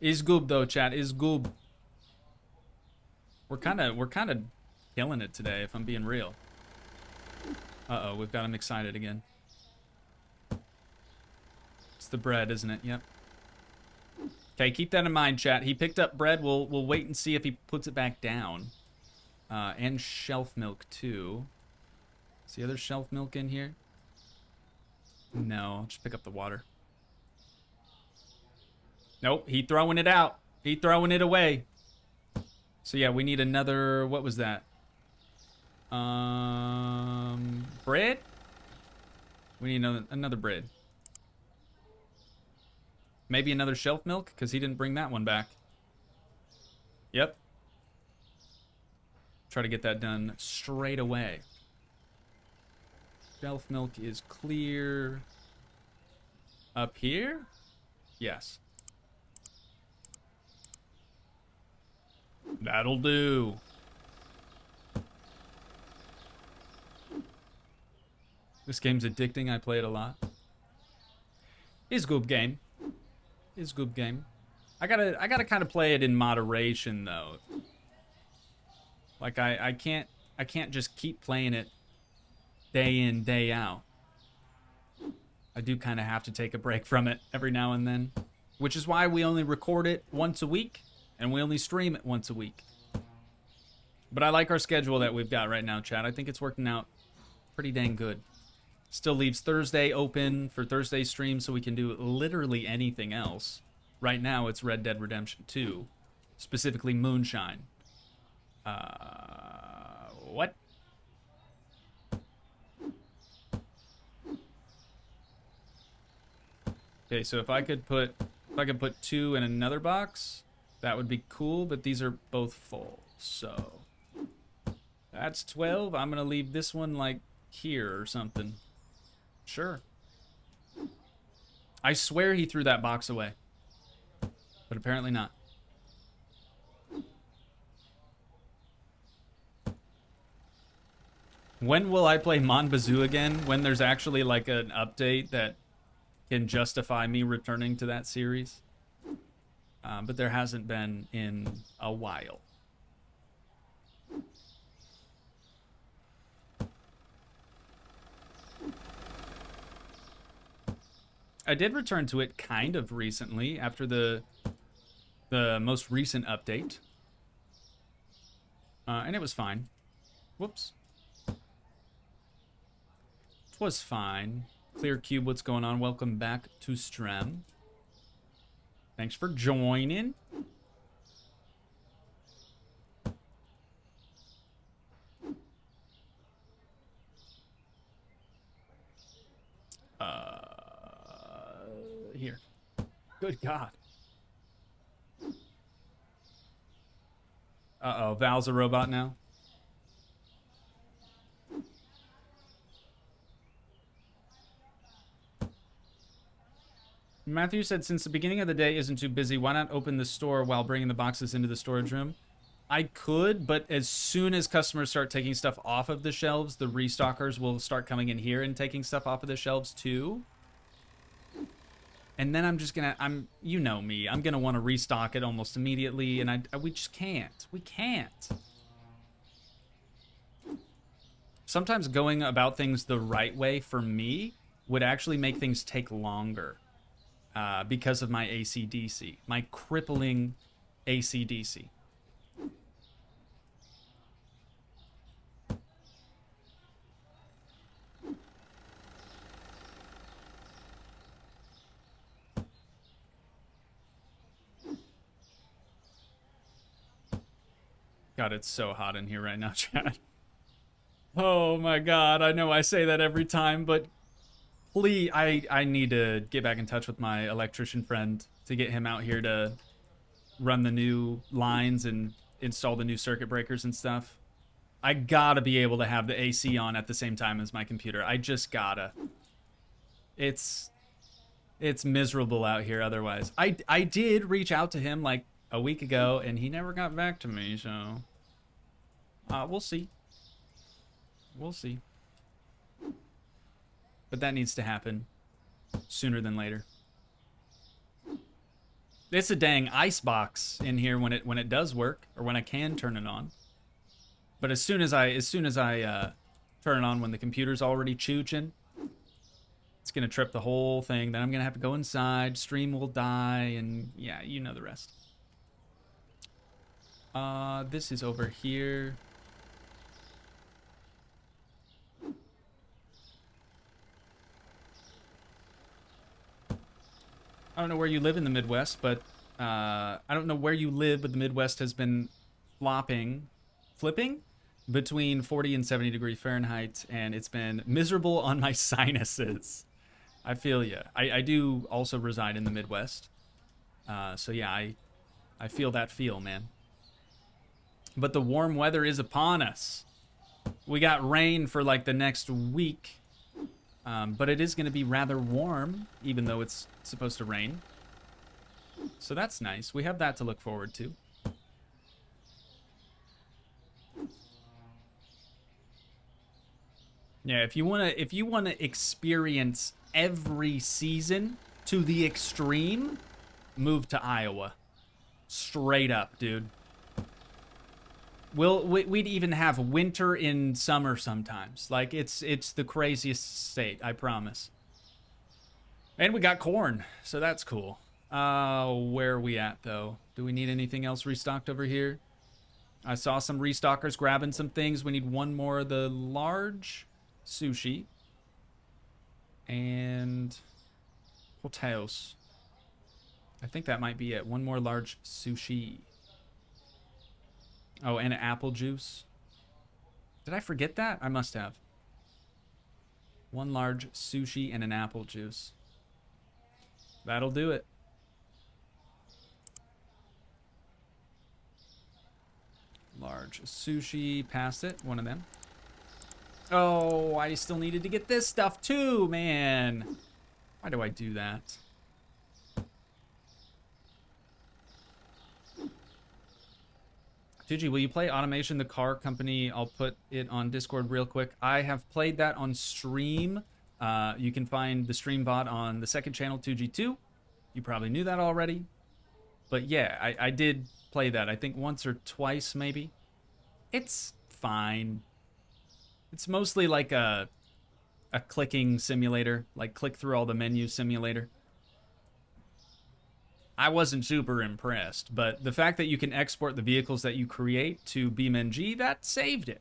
Is goob though, chat, is goob. We're kind of killing it today, if I'm being real. Uh-oh, we've got him excited again. It's the bread, isn't it? Yep. Okay, keep that in mind, chat. He picked up bread. We'll wait and see if he puts it back down. And shelf milk too. Is the other shelf milk in here? No, I'll just pick up the water. Nope, he throwing it out. He throwing it away. So yeah, we need another, what was that? Bread? We need another bread. Maybe another shelf milk, because he didn't bring that one back. Yep. Try to get that done straight away. Shelf milk is clear. Up here? Yes. That'll do. This game's addicting. I play it a lot. Is good game. Is good game. I gotta kind of play it in moderation though. Like I can't just keep playing it day in, day out. I do kind of have to take a break from it every now and then, which is why we only record it once a week and we only stream it once a week. But I like our schedule that we've got right now, chat. I think it's working out pretty dang good. Still leaves Thursday open for Thursday stream so we can do literally anything else. Right now it's Red Dead Redemption 2, specifically Moonshine. What? Okay, so if I could put 2 in another box, that would be cool, but these are both full. So that's 12. I'm gonna leave this one like here or something. Sure. I swear he threw that box away, but apparently not. When will I play Mon Bazoo again? When there's actually like an update that can justify me returning to that series. But there hasn't been in a while. I did return to it kind of recently after the most recent update. And it was fine. Whoops. It was fine. Clear Cube, what's going on? Welcome back to stream. Thanks for joining. Here. Good God. Uh-oh, Val's a robot now. Matthew said, since the beginning of the day isn't too busy, why not open the store while bringing the boxes into the storage room? I could, but as soon as customers start taking stuff off of the shelves, the restockers will start coming in here and taking stuff off of the shelves too. And then I'm just gonna, you know me, I'm gonna want to restock it almost immediately, and we just can't. We can't. Sometimes going about things the right way for me would actually make things take longer. Because of my AC/DC, my crippling AC/DC. God, it's so hot in here right now, chat. Oh my God, I know I say that every time, but please, I need to get back in touch with my electrician friend to get him out here to run the new lines and install the new circuit breakers and stuff. I gotta be able to have the AC on at the same time as my computer. I just gotta. It's miserable out here otherwise. I did reach out to him like a week ago, and he never got back to me, so... we'll see. We'll see. But that needs to happen sooner than later. It's a dang icebox in here when it does work, or when I can turn it on. But as soon as I turn it on when the computer's already chooching, it's gonna trip the whole thing. Then I'm gonna have to go inside, stream will die, and yeah, you know the rest. This is over here. I don't know where you live in the Midwest, but I don't know where you live, but the Midwest has been flipping between 40 and 70 degree Fahrenheit, and it's been miserable on my sinuses. I feel ya. I do also reside in the Midwest, so yeah, I feel that feel, man. But the warm weather is upon us. We got rain for like the next week. But it is going to be rather warm, even though it's supposed to rain. So that's nice. We have that to look forward to. Yeah, if you wanna experience every season to the extreme, move to Iowa. Straight up, dude. We'd even have winter in summer sometimes. Like, it's the craziest state, I promise. And we got corn, so that's cool. Where are we at, though? Do we need anything else restocked over here? I saw some restockers grabbing some things. We need one more of the large sushi. And hotels. I think that might be it. One more large sushi. Oh, and apple juice. Did I forget that? I must have. One large sushi and an apple juice. That'll do it. Large sushi. Passed it. One of them. Oh, I still needed to get this stuff too, man. Why do I do that? Toogii, will you play Automation, the car company? I'll put it on Discord real quick. I have played that on stream. You can find the stream VOD on the second channel, Toogii 2. You probably knew that already. But yeah, I did play that. I think once or twice, maybe. It's fine. It's mostly like a clicking simulator. Like, click through all the menus simulator. I wasn't super impressed, but the fact that you can export the vehicles that you create to BeamNG, that saved it.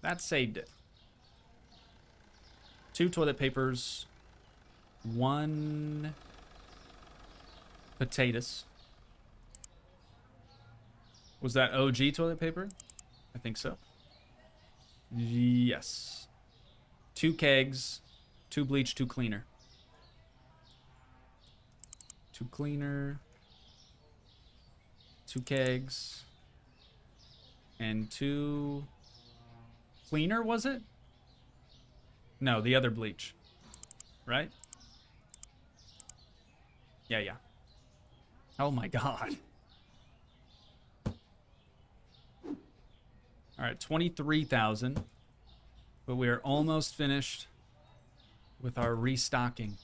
That saved it. 2 toilet papers, 1 potatoes. Was that OG toilet paper? I think so. Yes. 2 kegs, 2 bleach, 2 cleaner. 2 cleaner, 2 kegs, and 2 cleaner, was it? No, the other bleach, right? Yeah. Oh my god. All right, 23,000, but we are almost finished with our restocking.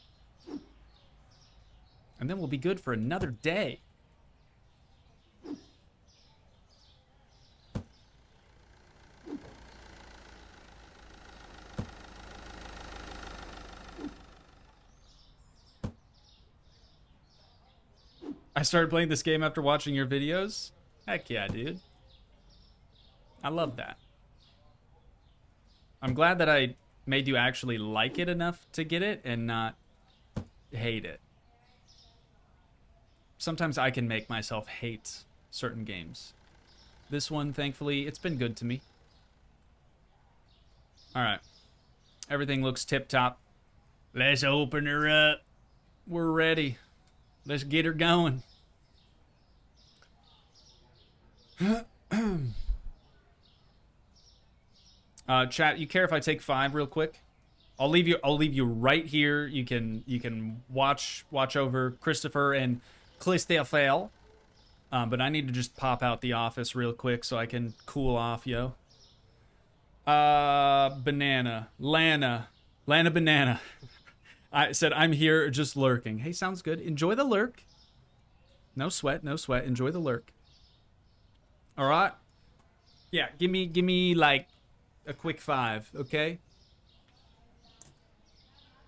And then we'll be good for another day. I started playing this game after watching your videos. Heck yeah, dude. I love that. I'm glad that I made you actually like it enough to get it and not hate it. Sometimes I can make myself hate certain games. This one, thankfully, it's been good to me. Alright. Everything looks tip-top. Let's open her up. We're ready. Let's get her going. Chat, you care if I take 5 real quick? I'll leave you right here. You can watch over Christopher and Christopher. But I need to just pop out the office real quick so I can cool off, yo. Banana. Lana Banana. I said I'm here just lurking. Hey, sounds good. Enjoy the lurk. No sweat, no sweat. Enjoy the lurk. All right. Yeah, give me like a quick 5, okay?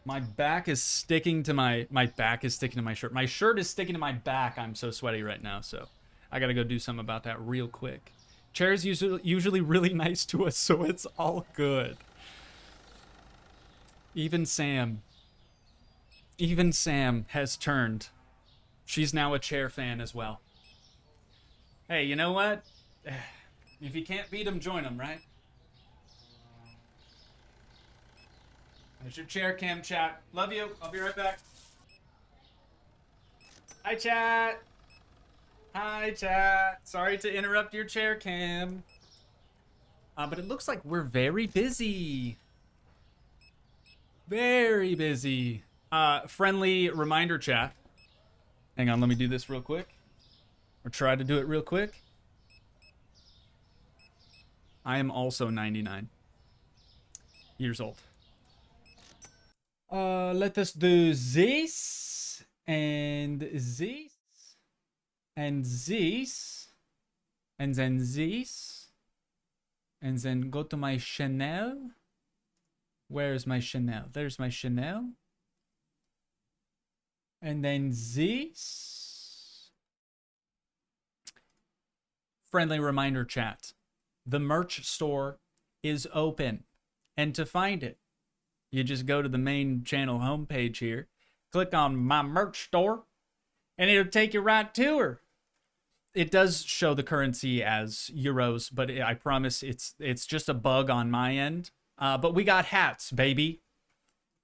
My back is sticking to my back is sticking to my shirt. My shirt is sticking to my back. I'm so sweaty right now, so I gotta go do something about that real quick. Chair's usually really nice to us, so it's all good. Even Sam has turned. She's now a chair fan as well. Hey, you know what? If you can't beat them, join them, right? There's your chair cam, chat. Love you. I'll be right back. Hi, chat. Hi, chat. Sorry to interrupt your chair cam. But it looks like we're very busy. Very busy. Friendly reminder, chat. Hang on, let me do this real quick. Or try to do it real quick. I am also 99 years old. Let us do this and this and this and then this and then go to my Chanel. Where is my Chanel? There's my Chanel. And then this. Friendly reminder, chat. The merch store is open. And to find it, you just go to the main channel homepage here, click on my merch store, and it'll take you right to her. It does show the currency as euros, but I promise it's just a bug on my end. But we got hats, baby.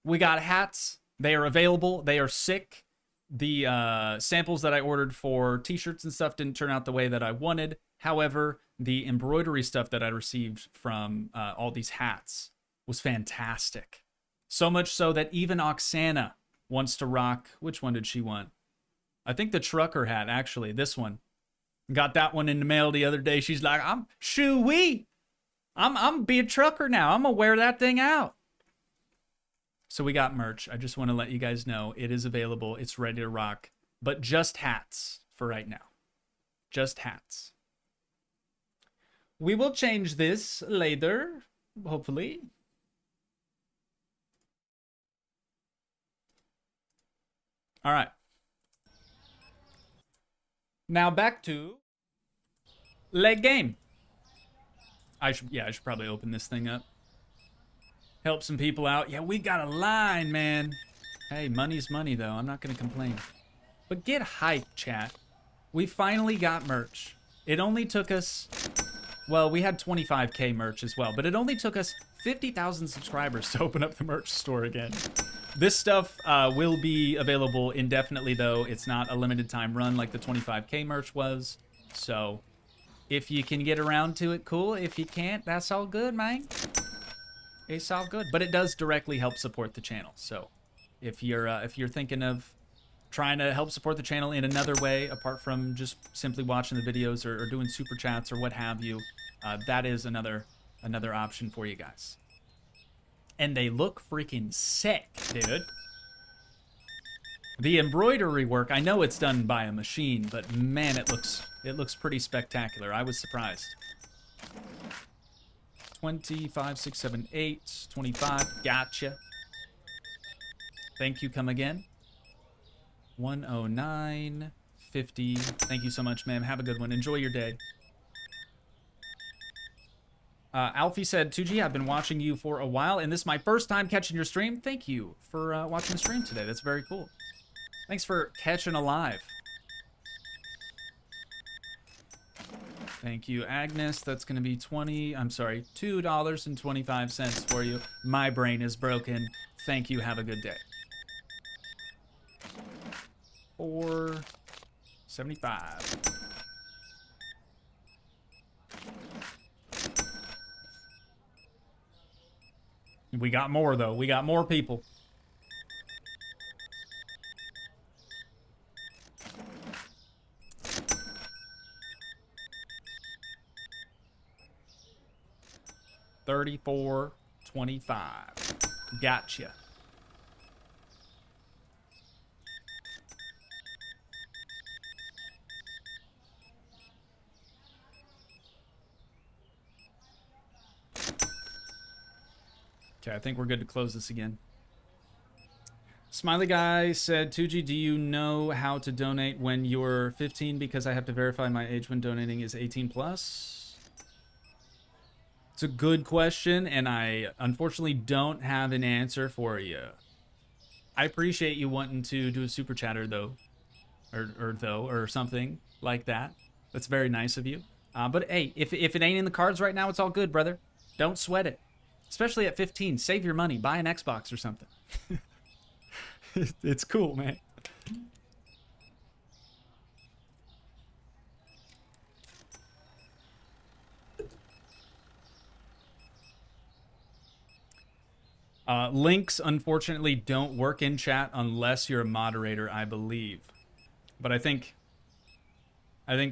We got hats. They are available. They are sick. The samples that I ordered for t-shirts and stuff didn't turn out the way that I wanted. However, the embroidery stuff that I received from all these hats was fantastic. So much so that even Oksana wants to rock. Which one did she want? I think the trucker hat, actually. This one. Got that one in the mail the other day. She's like, I'm shoo-wee. I'm be a trucker now. I'm gonna wear that thing out. So we got merch. I just want to let you guys know it is available. It's ready to rock. But just hats for right now. Just hats. We will change this later, hopefully. All right. Now back to leg game. I should probably open this thing up. Help some people out. Yeah, we got a line, man. Hey, money's money, though. I'm not going to complain. But get hyped, chat. We finally got merch. It only took us... Well, we had 25K merch as well, but it only took us 50,000 subscribers to open up the merch store again. This stuff will be available indefinitely, though. It's not a limited time run like the 25K merch was. So, if you can get around to it, cool. If you can't, that's all good, man. It's all good. But it does directly help support the channel. So, if you're thinking of trying to help support the channel in another way, apart from just simply watching the videos or doing super chats or what have you, that is another option for you guys. And they look freaking sick, dude. The embroidery work, I know it's done by a machine, but man, it looks pretty spectacular. I was surprised. 25, 6, 7, 8, 25. Gotcha. Thank you. Come again. 109, 50. Thank you so much, ma'am. Have a good one. Enjoy your day. Alfie said, Toogii, I've been watching you for a while, and this is my first time catching your stream. Thank you for watching the stream today. That's very cool. Thanks for catching alive. Thank you, Agnes. That's going to be $2.25 for you. My brain is broken. Thank you. Have a good day. 475. We got more, though. We got more people. $34.25. Gotcha. Okay, I think we're good to close this again. Smiley Guy said, Toogii, do you know how to donate when you're 15? Because I have to verify my age when donating is 18 plus. It's a good question, and I unfortunately don't have an answer for you. I appreciate you wanting to do a super chatter, though. Or something like that. That's very nice of you. But hey, if it ain't in the cards right now, it's all good, brother. Don't sweat it. Especially at 15. Save your money. Buy an Xbox or something. It's cool, man. Links, unfortunately, don't work in chat unless you're a moderator, I believe. But I think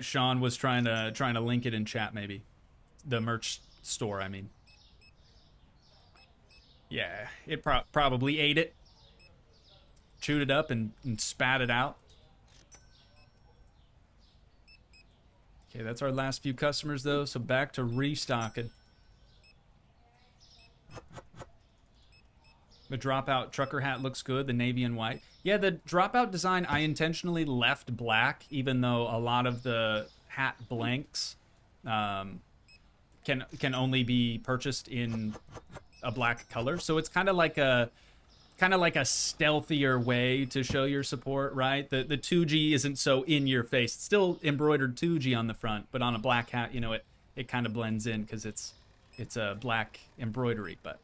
Sean was trying to link it in chat, maybe. The merch store, I mean. Yeah, it probably ate it. Chewed it up and spat it out. Okay, that's our last few customers, though, so back to restocking. The dropout trucker hat looks good, the navy and white. Yeah, the dropout design, I intentionally left black, even though a lot of the hat blanks can only be purchased in a black color. So it's kind of like a stealthier way to show your support, right? The Toogii isn't so in your face. It's still embroidered Toogii on the front, but on a black hat, you know, it kind of blends in because it's a black embroidery, but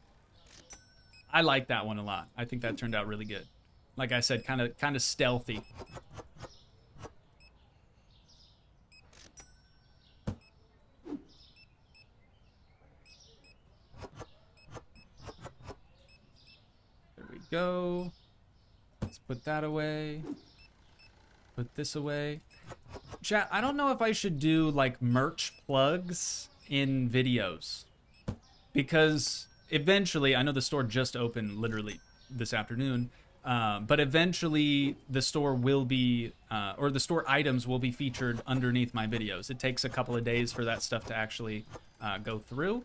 I like that one a lot. I think that turned out really good. Like I said, kind of stealthy. There we go. Let's put that away. Put this away. Chat, I don't know if I should do like merch plugs in videos, because eventually, I know the store just opened literally this afternoon, but eventually the store will be, or the store items will be featured underneath my videos. It takes a couple of days for that stuff to actually go through.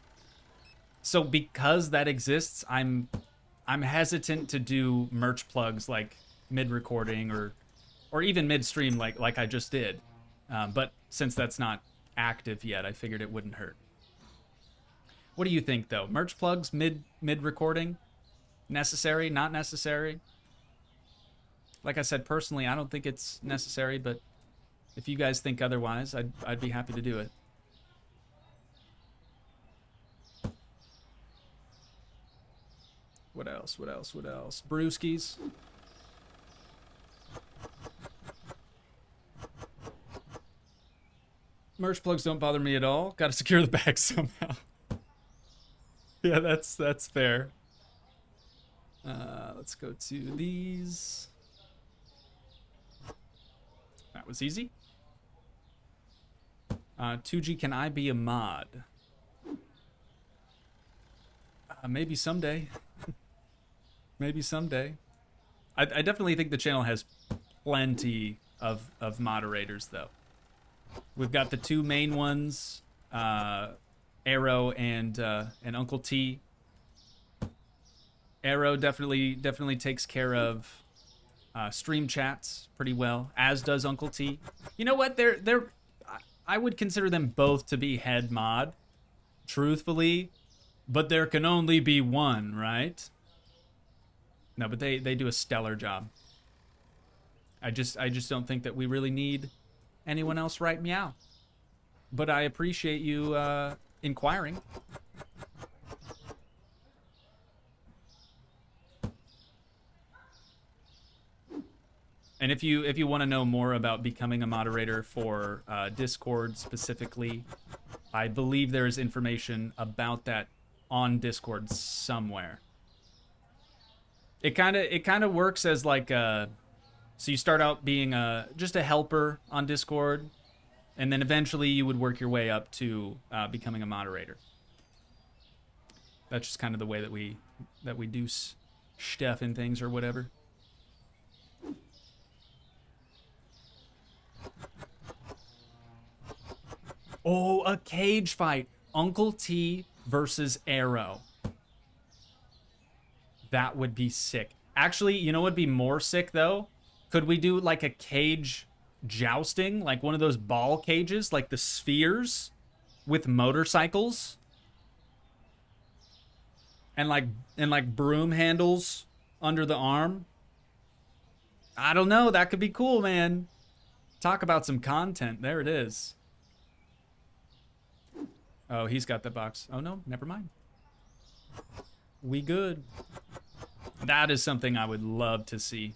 So because that exists, I'm hesitant to do merch plugs like mid-recording or even mid-stream like I just did. But since that's not active yet, I figured it wouldn't hurt. What do you think, though? Merch plugs mid-recording? Necessary? Not necessary? Like I said, personally, I don't think it's necessary, but if you guys think otherwise, I'd be happy to do it. What else? What else? What else? Brewskis. Merch plugs don't bother me at all. Gotta secure the bag somehow. Yeah, that's fair. Let's go to these. That was easy. Toogii, can I be a mod? Maybe someday. Maybe someday. I definitely think the channel has plenty of moderators, though. We've got the two main ones, Arrow and Uncle T. Arrow definitely takes care of stream chats pretty well, as does Uncle T. You know what? I would consider them both to be head mod, truthfully, but there can only be one, right? No, but they do a stellar job. I just don't think that we really need anyone else right meow. But I appreciate you inquiring. And if you want to know more about becoming a moderator for Discord specifically, I believe there is information about that on Discord somewhere. it kind of works as like so you start out being just a helper on Discord, and then eventually you would work your way up to becoming a moderator. That's just kind of the way that we do stuff and things or whatever. Oh, a cage fight. Uncle T versus Arrow. That would be sick. Actually, you know what would be more sick, though? Could we do, like, a cage jousting? Like one of those ball cages? Like the spheres with motorcycles? And, like, broom handles under the arm? I don't know. That could be cool, man. Talk about some content. There it is. Oh, he's got the box. Oh, no, never mind. We good. That is something I would love to see.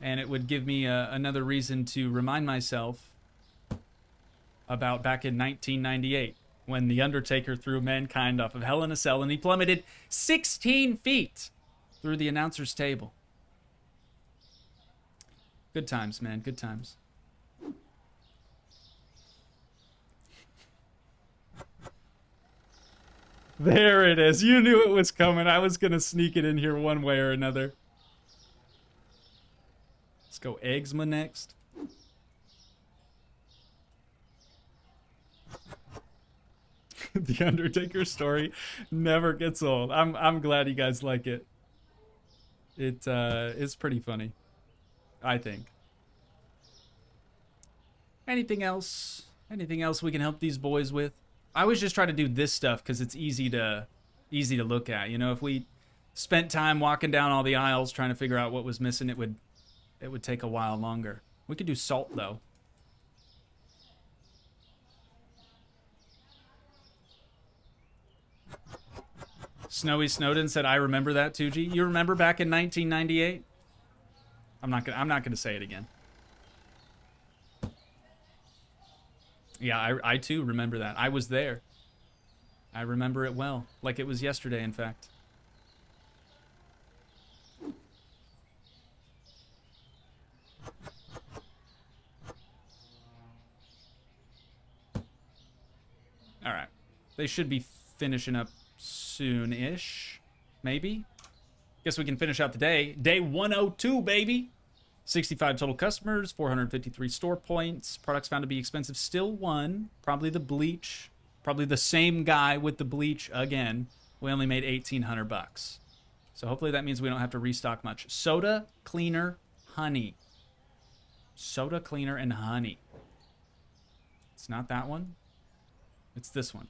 And it would give me another reason to remind myself about back in 1998 when The Undertaker threw Mankind off of Hell in a Cell and he plummeted 16 feet through the announcer's table. Good times, man. Good times. There it is. You knew it was coming. I was going to sneak it in here one way or another. Let's go Eggsma next. The Undertaker story never gets old. I'm glad you guys like it. It's pretty funny, I think. Anything else? Anything else we can help these boys with? I always just try to do this stuff because it's easy to look at. You know, if we spent time walking down all the aisles trying to figure out what was missing, it would take a while longer. We could do salt though. Snowy Snowden said, "I remember that, Toogii. You remember back in 1998?" I'm not gonna say it again. Yeah, I too remember that. I was there. I remember it well, like it was yesterday, in fact. All right, they should be finishing up soon-ish, maybe. Guess we can finish out the day. Day 102, baby. 65 total customers, 453 store points. Products found to be expensive, still one. Probably the bleach. Probably the same guy with the bleach again. We only made 1,800 bucks. So hopefully that means we don't have to restock much. Soda, cleaner, honey. Soda, cleaner, and honey. It's not that one. It's this one.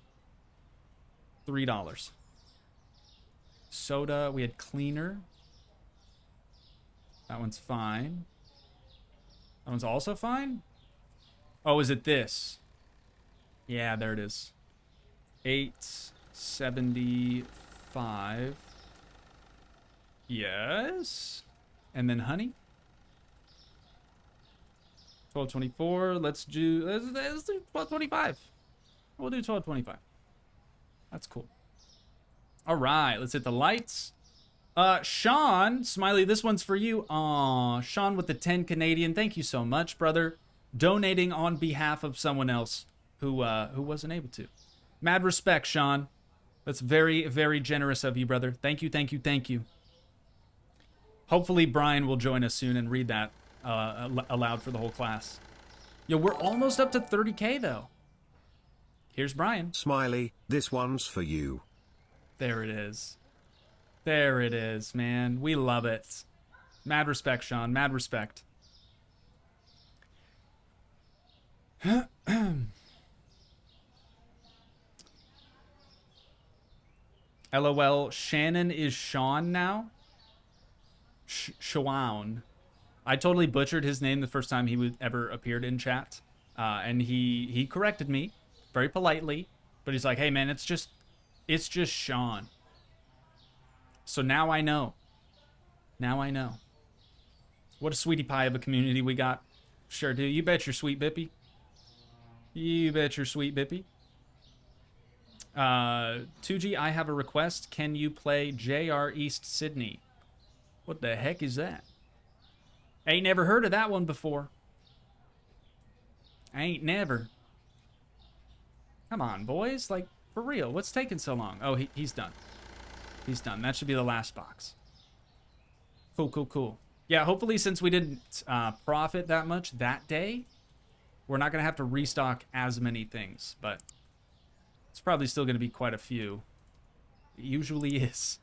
$3. Soda, we had cleaner. That one's fine. That one's also fine? Oh, is it this? Yeah, there it is. $8.75. Yes. And then honey. $12.24. Let's do $12.25. We'll do $12.25. That's cool. All right, let's hit the lights. Sean, Smiley, this one's for you. Aw, Sean with the 10 Canadian. Thank you so much, brother. Donating on behalf of someone else who wasn't able to. Mad respect, Sean. That's very, very generous of you, brother. Thank you, thank you, thank you. Hopefully Brian will join us soon and read that aloud for the whole class. Yo, we're almost up to 30K, though. Here's Brian. Smiley, this one's for you. There it is. There it is, man. We love it. Mad respect, Sean. Mad respect. LOL. Shannon is Sean now? Shawan. I totally butchered his name the first time he ever appeared in chat. And he corrected me very politely. But he's like, hey, man, it's just Sean. So now I know. Now I know. What a sweetie pie of a community we got. Sure do. You bet your sweet Bippy. You bet your sweet Bippy. Toogii, I have a request. Can you play JR East Sydney? What the heck is that? Ain't never heard of that one before. Ain't never. Come on, boys. Like, for real. What's taking so long? Oh, he's done. He's done. That should be the last box. Cool, cool, cool. Yeah, hopefully since we didn't profit that much that day, we're not going to have to restock as many things. But it's probably still going to be quite a few. It usually is.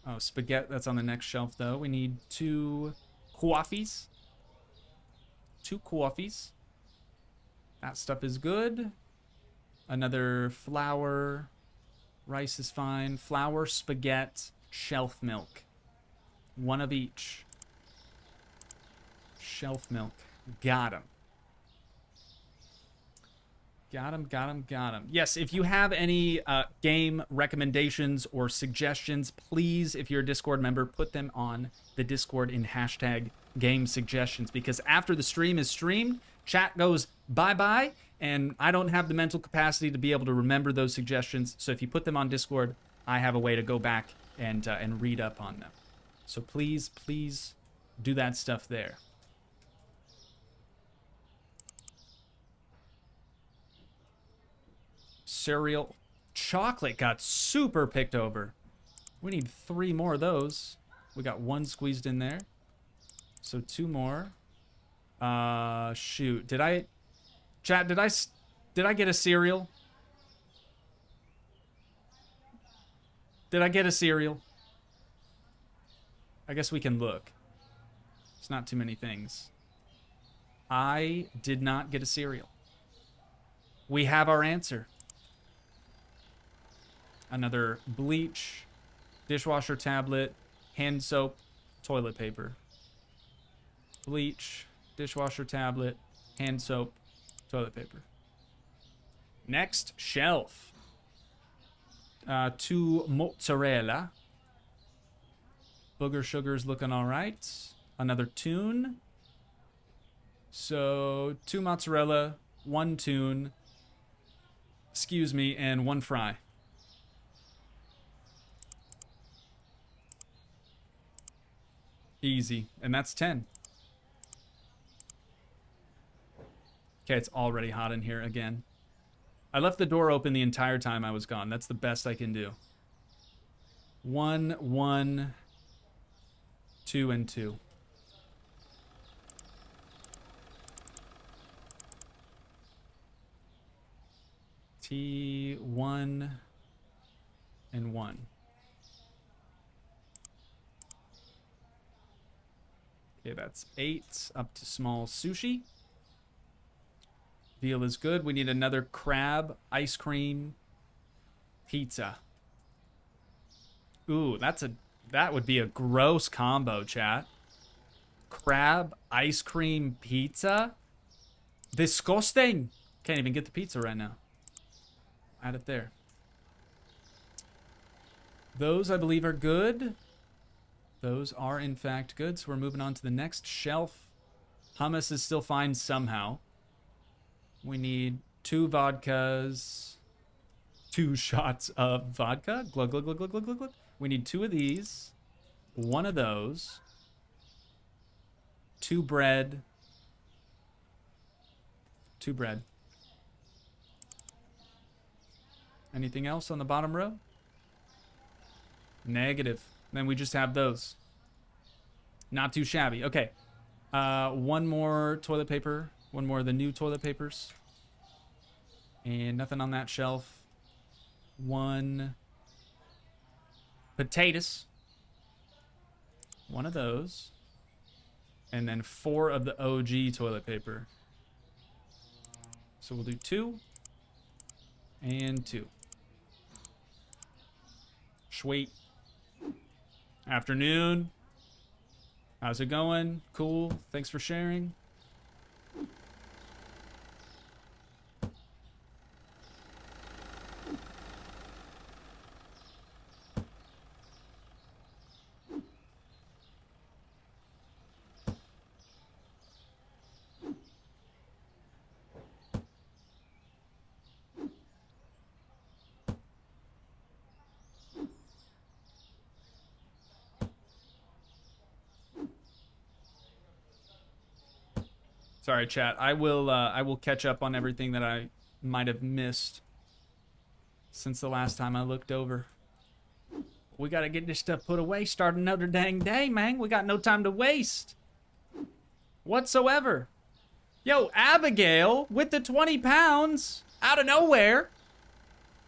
Oh, spaghetti. That's on the next shelf, though. We need 2 coffees. 2 coffees. That stuff is good. Another flour. Rice is fine. Flour, spaghetti, shelf milk. 1 of each. Shelf milk. Got him. Got him, got him, got him. Yes, if you have any game recommendations or suggestions, please, if you're a Discord member, put them on the Discord in hashtag game suggestions, because after the stream is streamed, chat goes bye-bye, and I don't have the mental capacity to be able to remember those suggestions. So if you put them on Discord, I have a way to go back and read up on them. So please, please do that stuff there. Cereal. Chocolate got super picked over. We need 3 more of those. We got 1 squeezed in there. So 2 more. Shoot. Chat, did I get a cereal? Did I get a cereal? I guess we can look. It's not too many things. I did not get a cereal. We have our answer. Another bleach, dishwasher tablet, hand soap, toilet paper. Bleach, dishwasher tablet, hand soap, toilet paper. Next shelf. 2 mozzarella. Booger sugar's looking all right. Another tune. So 2 mozzarella, 1 tune, excuse me, and 1 fry. Easy. And that's 10. Okay, it's already hot in here again. I left the door open the entire time I was gone. That's the best I can do. 1, 1, 2, and 2. T1 and 1. Okay, that's 8 up to small sushi. Veal is good. We need another crab, ice cream, pizza. Ooh, that would be a gross combo, chat. Crab, ice cream, pizza? Disgusting. Can't even get the pizza right now. Add it there. Those, I believe, are good. Those are, in fact, good. So we're moving on to the next shelf. Hummus is still fine somehow. We need 2 vodkas. 2 shots of vodka. Glug, glug, glug, glug, glug, glug, glug. We need 2 of these. 1 of those. 2 bread. 2 bread. Anything else on the bottom row? Negative. Then we just have those. Not too shabby. Okay. 1 more toilet paper. 1 more of the new toilet papers. And nothing on that shelf. 1 potatoes. 1 of those. And then 4 of the OG toilet paper. So we'll do 2. And 2. Sweet. Afternoon. How's it going? Cool. Thanks for sharing. Sorry, chat. I will catch up on everything that I might have missed since the last time I looked over. We gotta get this stuff put away. Start another dang day, man. We got no time to waste whatsoever. Yo, Abigail with the 20 pounds out of nowhere.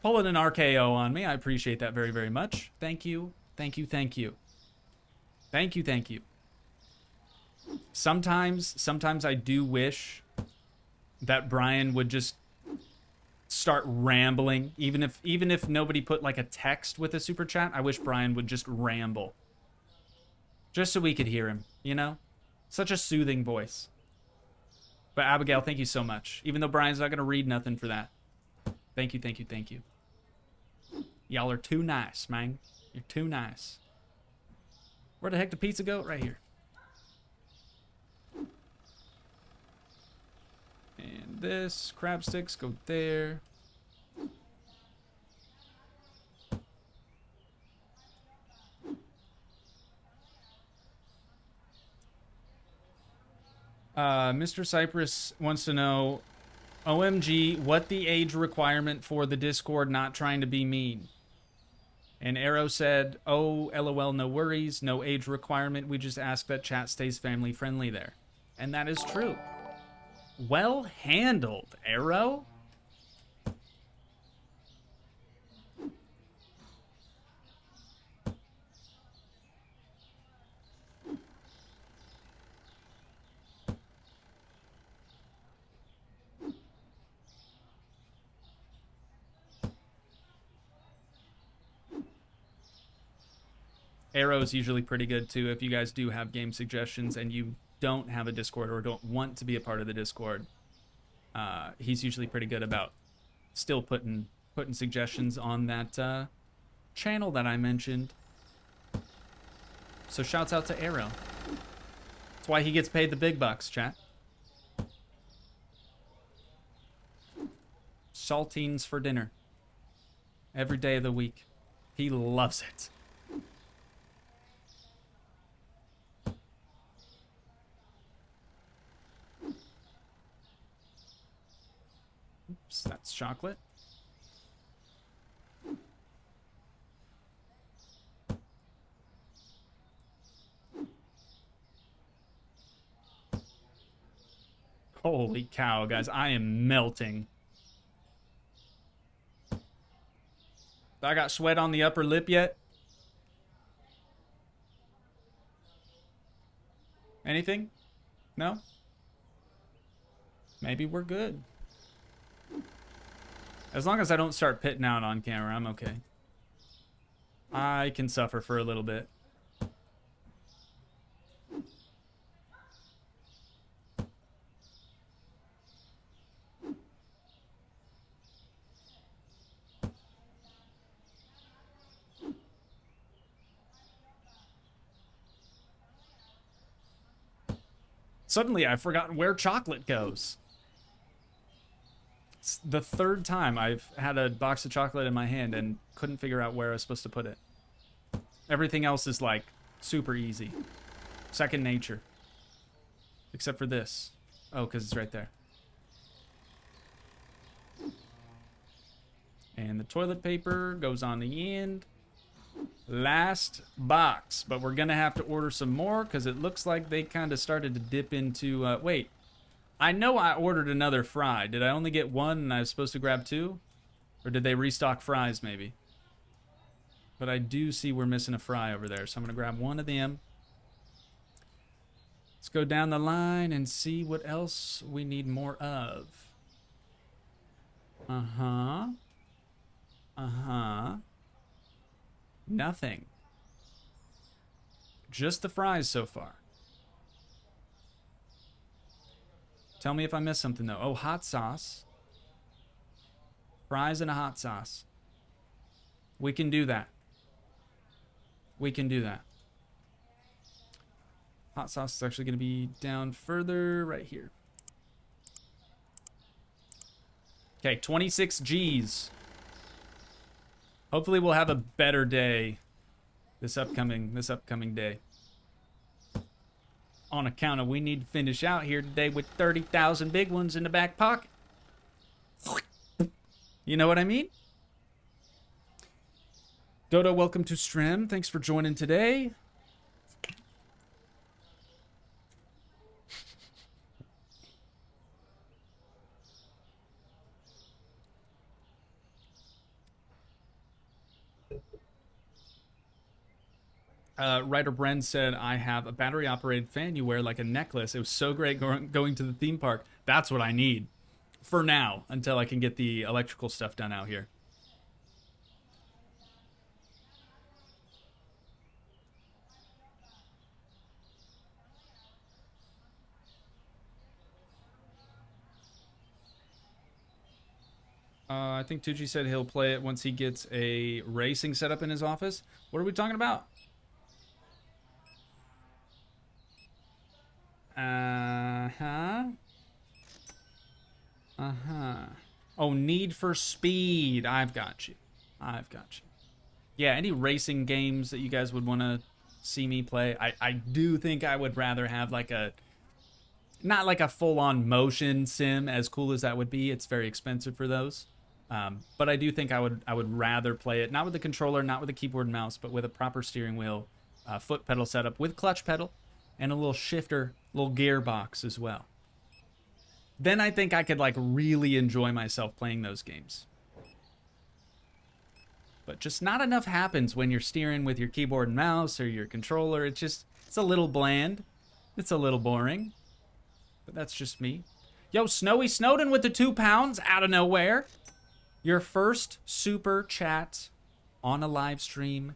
Pulling an RKO on me. I appreciate that very, very much. Thank you. Thank you. Thank you. Thank you. Thank you. Sometimes I do wish that Brian would just start rambling. Even if nobody put like a text with a super chat, I wish Brian would just ramble. Just so we could hear him, you know? Such a soothing voice. But Abigail, thank you so much. Even though Brian's not gonna read nothing for that. Thank you, thank you, thank you. Y'all are too nice, man. You're too nice. Where the heck did pizza go? Right here. And this, crab sticks go there. Mr. Cypress wants to know, OMG, what the age requirement for the Discord not trying to be mean? And Arrow said, oh, LOL, no worries, no age requirement. We just ask that chat stays family friendly there. And that is true. Well handled, Arrow. Arrow's usually pretty good too. If you guys do have game suggestions and you don't have a Discord or don't want to be a part of the Discord, he's usually pretty good about still putting suggestions on that channel that I mentioned. So shouts out to Arrow. That's why he gets paid the big bucks, chat. Saltines for dinner. Every day of the week. He loves it. Oops, that's chocolate. Holy cow, guys, I am melting. I got sweat on the upper lip yet? Anything? No? Maybe we're good. As long as I don't start pitting out on camera, I'm okay. I can suffer for a little bit. Suddenly, I've forgotten where chocolate goes. It's the third time I've had a box of chocolate in my hand and couldn't figure out where I was supposed to put it. Everything else is like super easy. Second nature. Except for this. Oh, because it's right there. And the toilet paper goes on the end. Last box, but we're gonna have to order some more because it looks like they kind of started to dip into wait, I know I ordered another fry. Did I only get one and I was supposed to grab two, or did they restock fries maybe? But I do see we're missing a fry over there, so I'm gonna grab one of them. Let's go down the line and see what else we need more of. Nothing. Just the fries so far. Tell me if I missed something though. Oh, hot sauce. Fries and a hot sauce. We can do that. We can do that. Hot sauce is actually going to be down further right here. Okay, 26 G's. Hopefully we'll have a better day this upcoming day. on account of we need to finish out here today with 30,000 big ones in the back pocket. You know what I mean? Dodo, welcome to stream. Thanks for joining today. Writer Bren said, I have a battery-operated fan you wear like a necklace. It was so great going to the theme park. That's what I need. For now, until I can get the electrical stuff done out here. I think Toogii said he'll play it once he gets a racing setup in his office. What are we talking about? Oh, Need for Speed. I've got you. Yeah, any racing games that you guys would want to see me play? I do think I would rather have like not like a full-on motion sim, as cool as that would be. It's very expensive for those. But I do think I would rather play it, not with the controller, not with the keyboard and mouse, but with a proper steering wheel, foot pedal setup with clutch pedal, and a little shifter, little gearbox as well. Then I think I could like really enjoy myself playing those games. But just not enough happens when you're steering with your keyboard and mouse or your controller. It's a little bland. It's a little boring. But that's just me. Yo, Snowy Snowden with the 2 pounds out of nowhere. Your first super chat on a live stream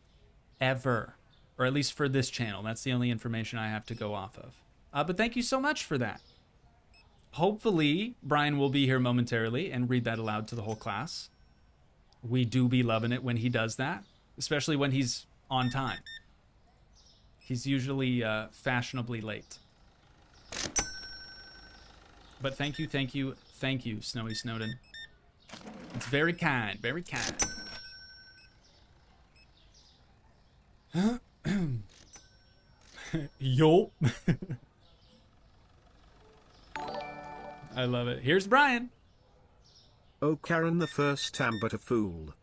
ever. Or at least for this channel. That's the only information I have to go off of. But thank you so much for that. Hopefully, Brian will be here momentarily and read that aloud to the whole class. We do be loving it when he does that. Especially when he's on time. He's usually fashionably late. But thank you, Snowy Snowden. It's very kind, very kind. Yo. I love it. Here's Brian. Oh, Karen, the first time but a fool.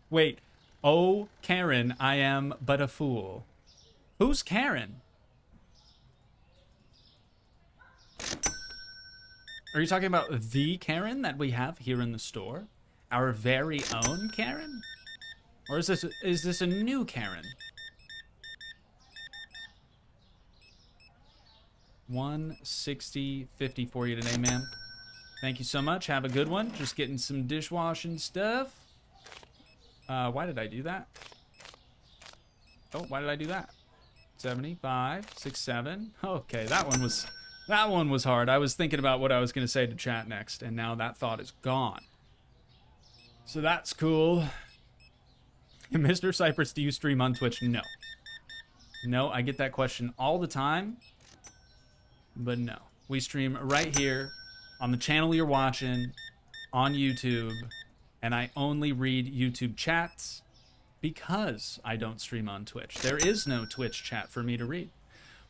Wait. Oh, Karen, I am but a fool. Who's Karen? Are you talking about the Karen that we have here in the store? Our very own Karen? Or is this a new Karen? 160.50 for you today, ma'am. Thank you so much. Have a good one. Just getting some dishwashing stuff. Why did I do that? Oh, why did I do that? 75, 67. Okay, that one was hard. I was thinking about what I was going to say to chat next, and now that thought is gone. So that's cool. Mr. Cypress, do you stream on Twitch? No. No, I get that question all the time. But no. We stream right here on the channel you're watching on YouTube, and I only read YouTube chats because I don't stream on Twitch. There is no Twitch chat for me to read.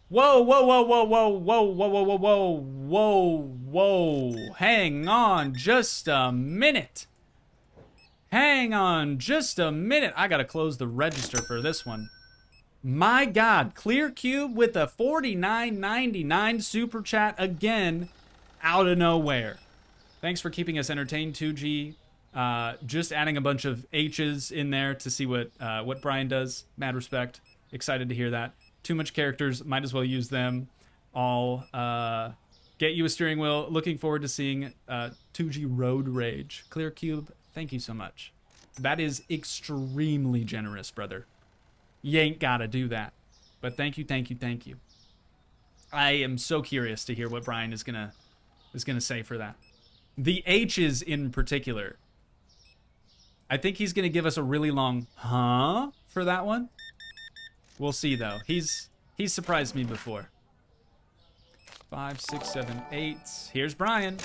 Whoa, whoa, whoa, whoa, whoa, whoa, whoa, whoa, whoa, whoa, whoa, whoa. Hang on just a minute. Hang on just a minute. I gotta close the register for this one. My God, Clear Cube with a $49.99 super chat again, out of nowhere. Thanks for keeping us entertained, Toogii. Just adding a bunch of H's in there to see what Brian does. Mad respect. Excited to hear that. Too much characters, might as well use them all. Get you a steering wheel. Looking forward to seeing Toogii Road Rage. Clear Cube, thank you so much. That is extremely generous, brother. You ain't gotta do that. But thank you, thank you, thank you. I am so curious to hear what Brian is gonna say for that. The H's in particular. I think he's gonna give us a really long huh for that one. We'll see though. He's surprised me before. 5, 6, 7, 8. Here's Brian.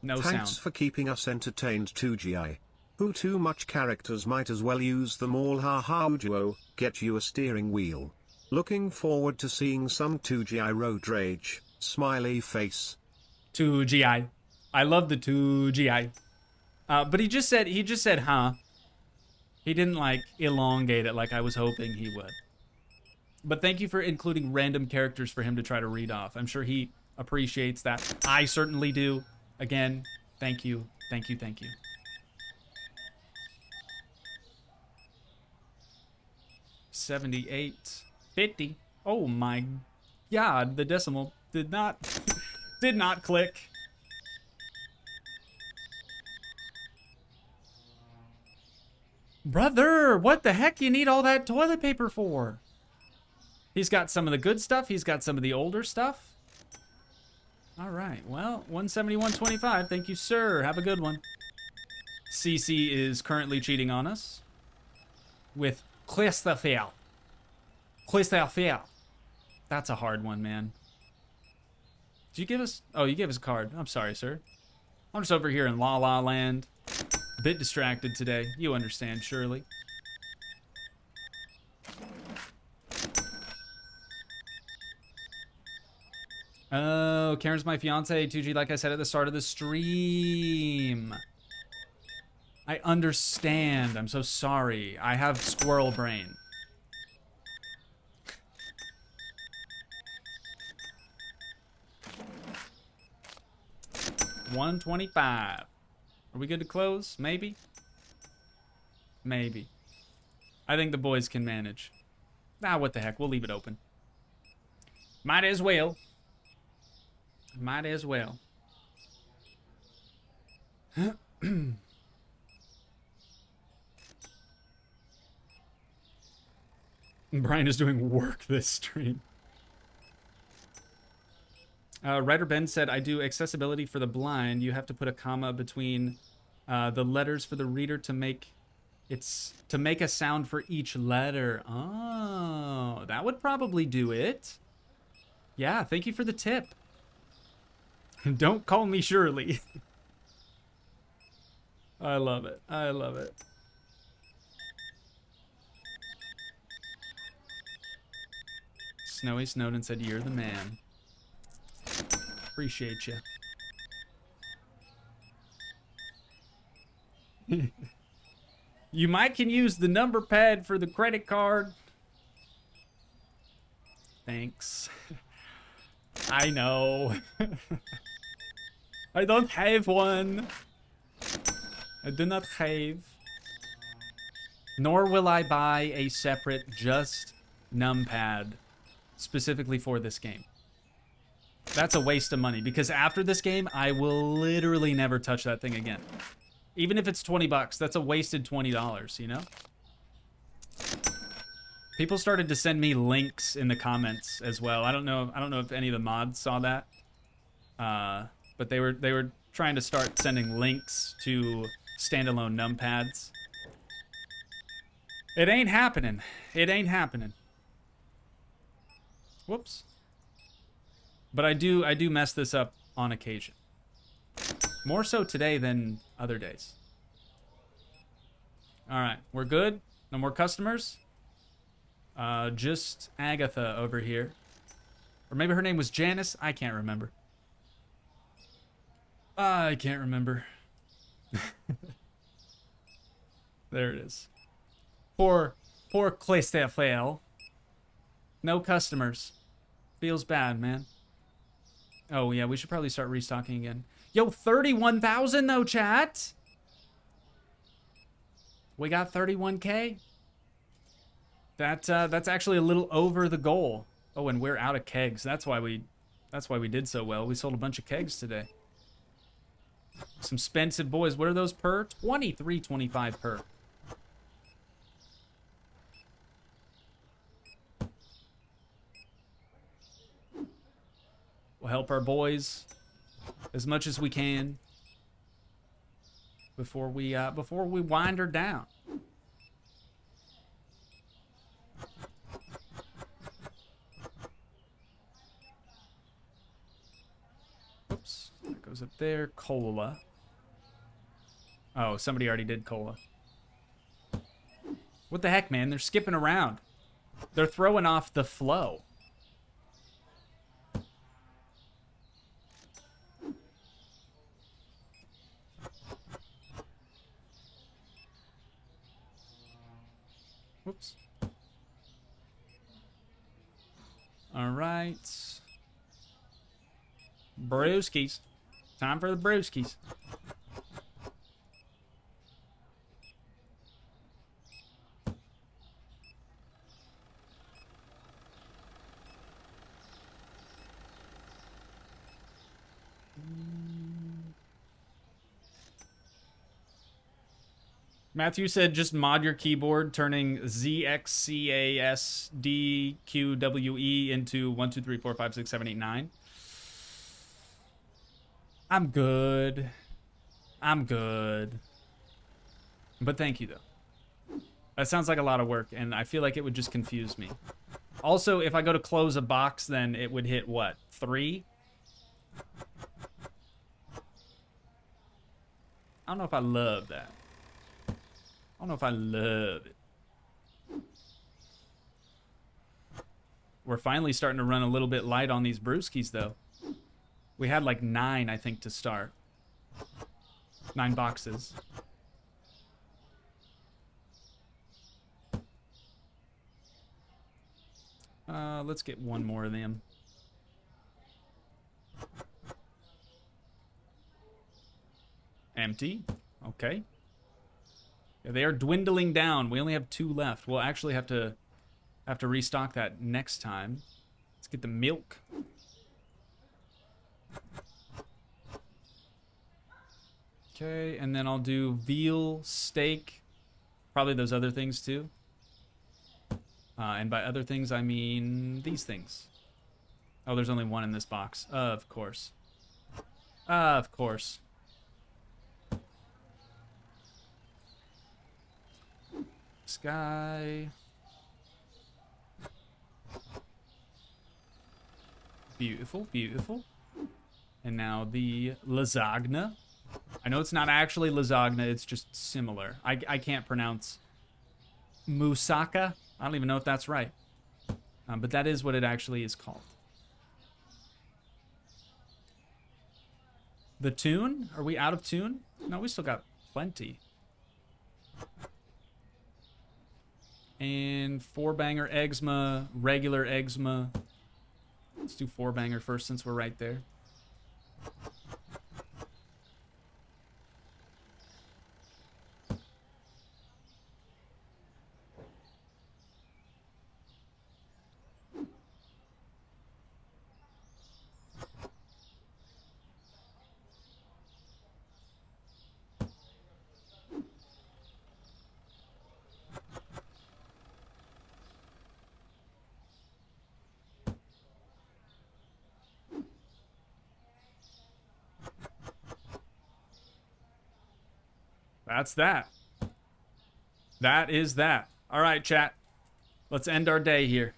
No sound. Thanks for keeping us entertained, Toogii. Who too much characters might as well use them all, haha. Ujo, get you a steering wheel. Looking forward to seeing some Toogii road rage. Smiley face. Toogii. I love the Toogii. But he just said, huh? He didn't like elongate it like I was hoping he would. But thank you for including random characters for him to try to read off. I'm sure he appreciates that. I certainly do. Again, thank you. Thank you, thank you. $78, $50. Oh my God, the decimal did not click. Brother, what the heck you need all that toilet paper for? He's got some of the good stuff. He's got some of the older stuff. All right, well, 171.25. Thank you, sir. Have a good one. CC is currently cheating on us with Christopher. That's a hard one, man. Did you give us... Oh, you gave us a card. I'm sorry, sir. I'm just over here in La La Land. A bit distracted today. You understand, surely. Oh, Karen's my fiance. Toogii, like I said at the start of the stream. I understand. I'm so sorry. I have squirrel brain. $125. Are we good to close? Maybe? Maybe. I think the boys can manage. Ah, what the heck. We'll leave it open. Might as well. Might as well. Brian is doing work this stream. Writer Ben said, I do accessibility for the blind. You have to put a comma between the letters for the reader to make a sound for each letter. Oh, that would probably do it. Yeah, thank you for the tip. Don't call me Shirley. I love it. I love it. Snowy Snowden said, you're the man. Appreciate you. You might can use the number pad for the credit card. Thanks. I know. I don't have one. I do not have. Nor will I buy a separate just numpad specifically for this game. That's a waste of money because after this game, I will literally never touch that thing again. Even if it's 20 bucks, that's a wasted $20, you know? People started to send me links in the comments as well. I don't know if any of the mods saw that. But they were trying to start sending links to standalone numpads. It ain't happening. It ain't happening. Whoops. But I do mess this up on occasion. More so today than other days. All right, we're good. No more customers. Just Agatha over here. Or maybe her name was Janice. I can't remember. I can't remember. There it is. Poor Claystaffel. No customers. Feels bad, man. Oh, yeah, we should probably start restocking again. Yo, 31,000 though, chat. We got 31K. That's actually a little over the goal. Oh, and we're out of kegs. That's why we did so well. We sold a bunch of kegs today. Some expensive boys. What are those per? 23.25 per. We'll help our boys as much as we can before we wind her down. Oops, that goes up there. Cola. Oh, somebody already did cola. What the heck, man? They're skipping around. They're throwing off the flow. Whoops. All right. Brewskis. Time for the brewskis. Matthew said just mod your keyboard, turning ZXCASDQWE into 1, 2, 3, 4, 5, 6, 7, 8, 9. I'm good. I'm good. But thank you, though. That sounds like a lot of work, and I feel like it would just confuse me. Also, if I go to close a box, then it would hit, what, 3? I don't know if I love that. I don't know if I love it. We're finally starting to run a little bit light on these brewskis, though. We had like 9, I think, to start. 9 boxes. Let's get one more of them. Empty. Okay. Yeah, they are dwindling down. We only have 2 left. We'll actually have to restock that next time. Let's get the milk. Okay, and then I'll do veal, steak, probably those other things too. And by other things, I mean these things. Oh, there's only 1 in this box. Of course. Of course. Sky. Beautiful, beautiful. And now the lasagna. I know it's not actually lasagna, it's just similar. I can't pronounce moussaka. I don't even know if that's right. But that is what it actually is called. The tune? Are we out of tune? No, we still got plenty. And 4-banger eczema, regular eczema. Let's do 4-banger first since we're right there. That's that. That is that. All right, chat. Let's end our day here.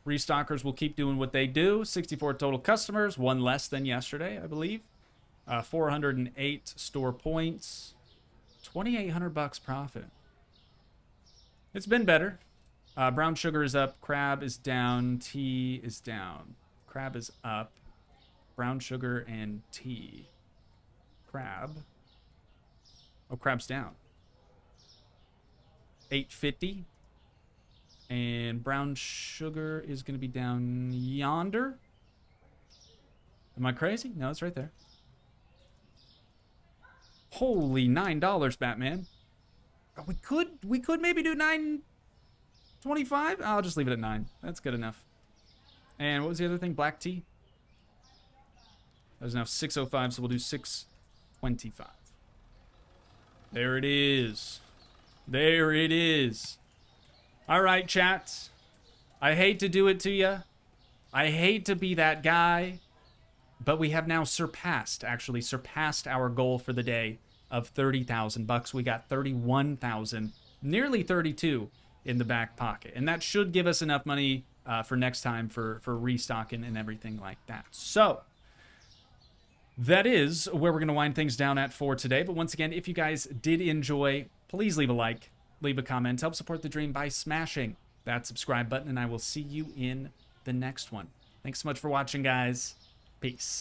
Restockers will keep doing what they do. 64 total customers, 1 less than yesterday, I believe. 408 store points. $2,800 profit. It's been better. Brown sugar is up. Crab is down. Tea is down. Crab is up. Brown sugar and tea. Crab. Oh, crab's down. 850. And brown sugar is going to be down yonder. Am I crazy? No, it's right there. Holy $9, Batman. We could maybe do $9.25. I'll just leave it at 9. That's good enough. And what was the other thing? Black tea. That was now 605, so we'll do 625. There it is. There it is. All right, chat. I hate to do it to you. I hate to be that guy. But we have now surpassed our goal for the day of $30,000. We got 31,000, nearly 32 in the back pocket. And that should give us enough money for next time for restocking and everything like that. So that is where we're going to wind things down at for today. But once again, if you guys did enjoy, please leave a like, leave a comment, help support the dream by smashing that subscribe button, and I will see you in the next one. Thanks so much for watching, guys. Peace.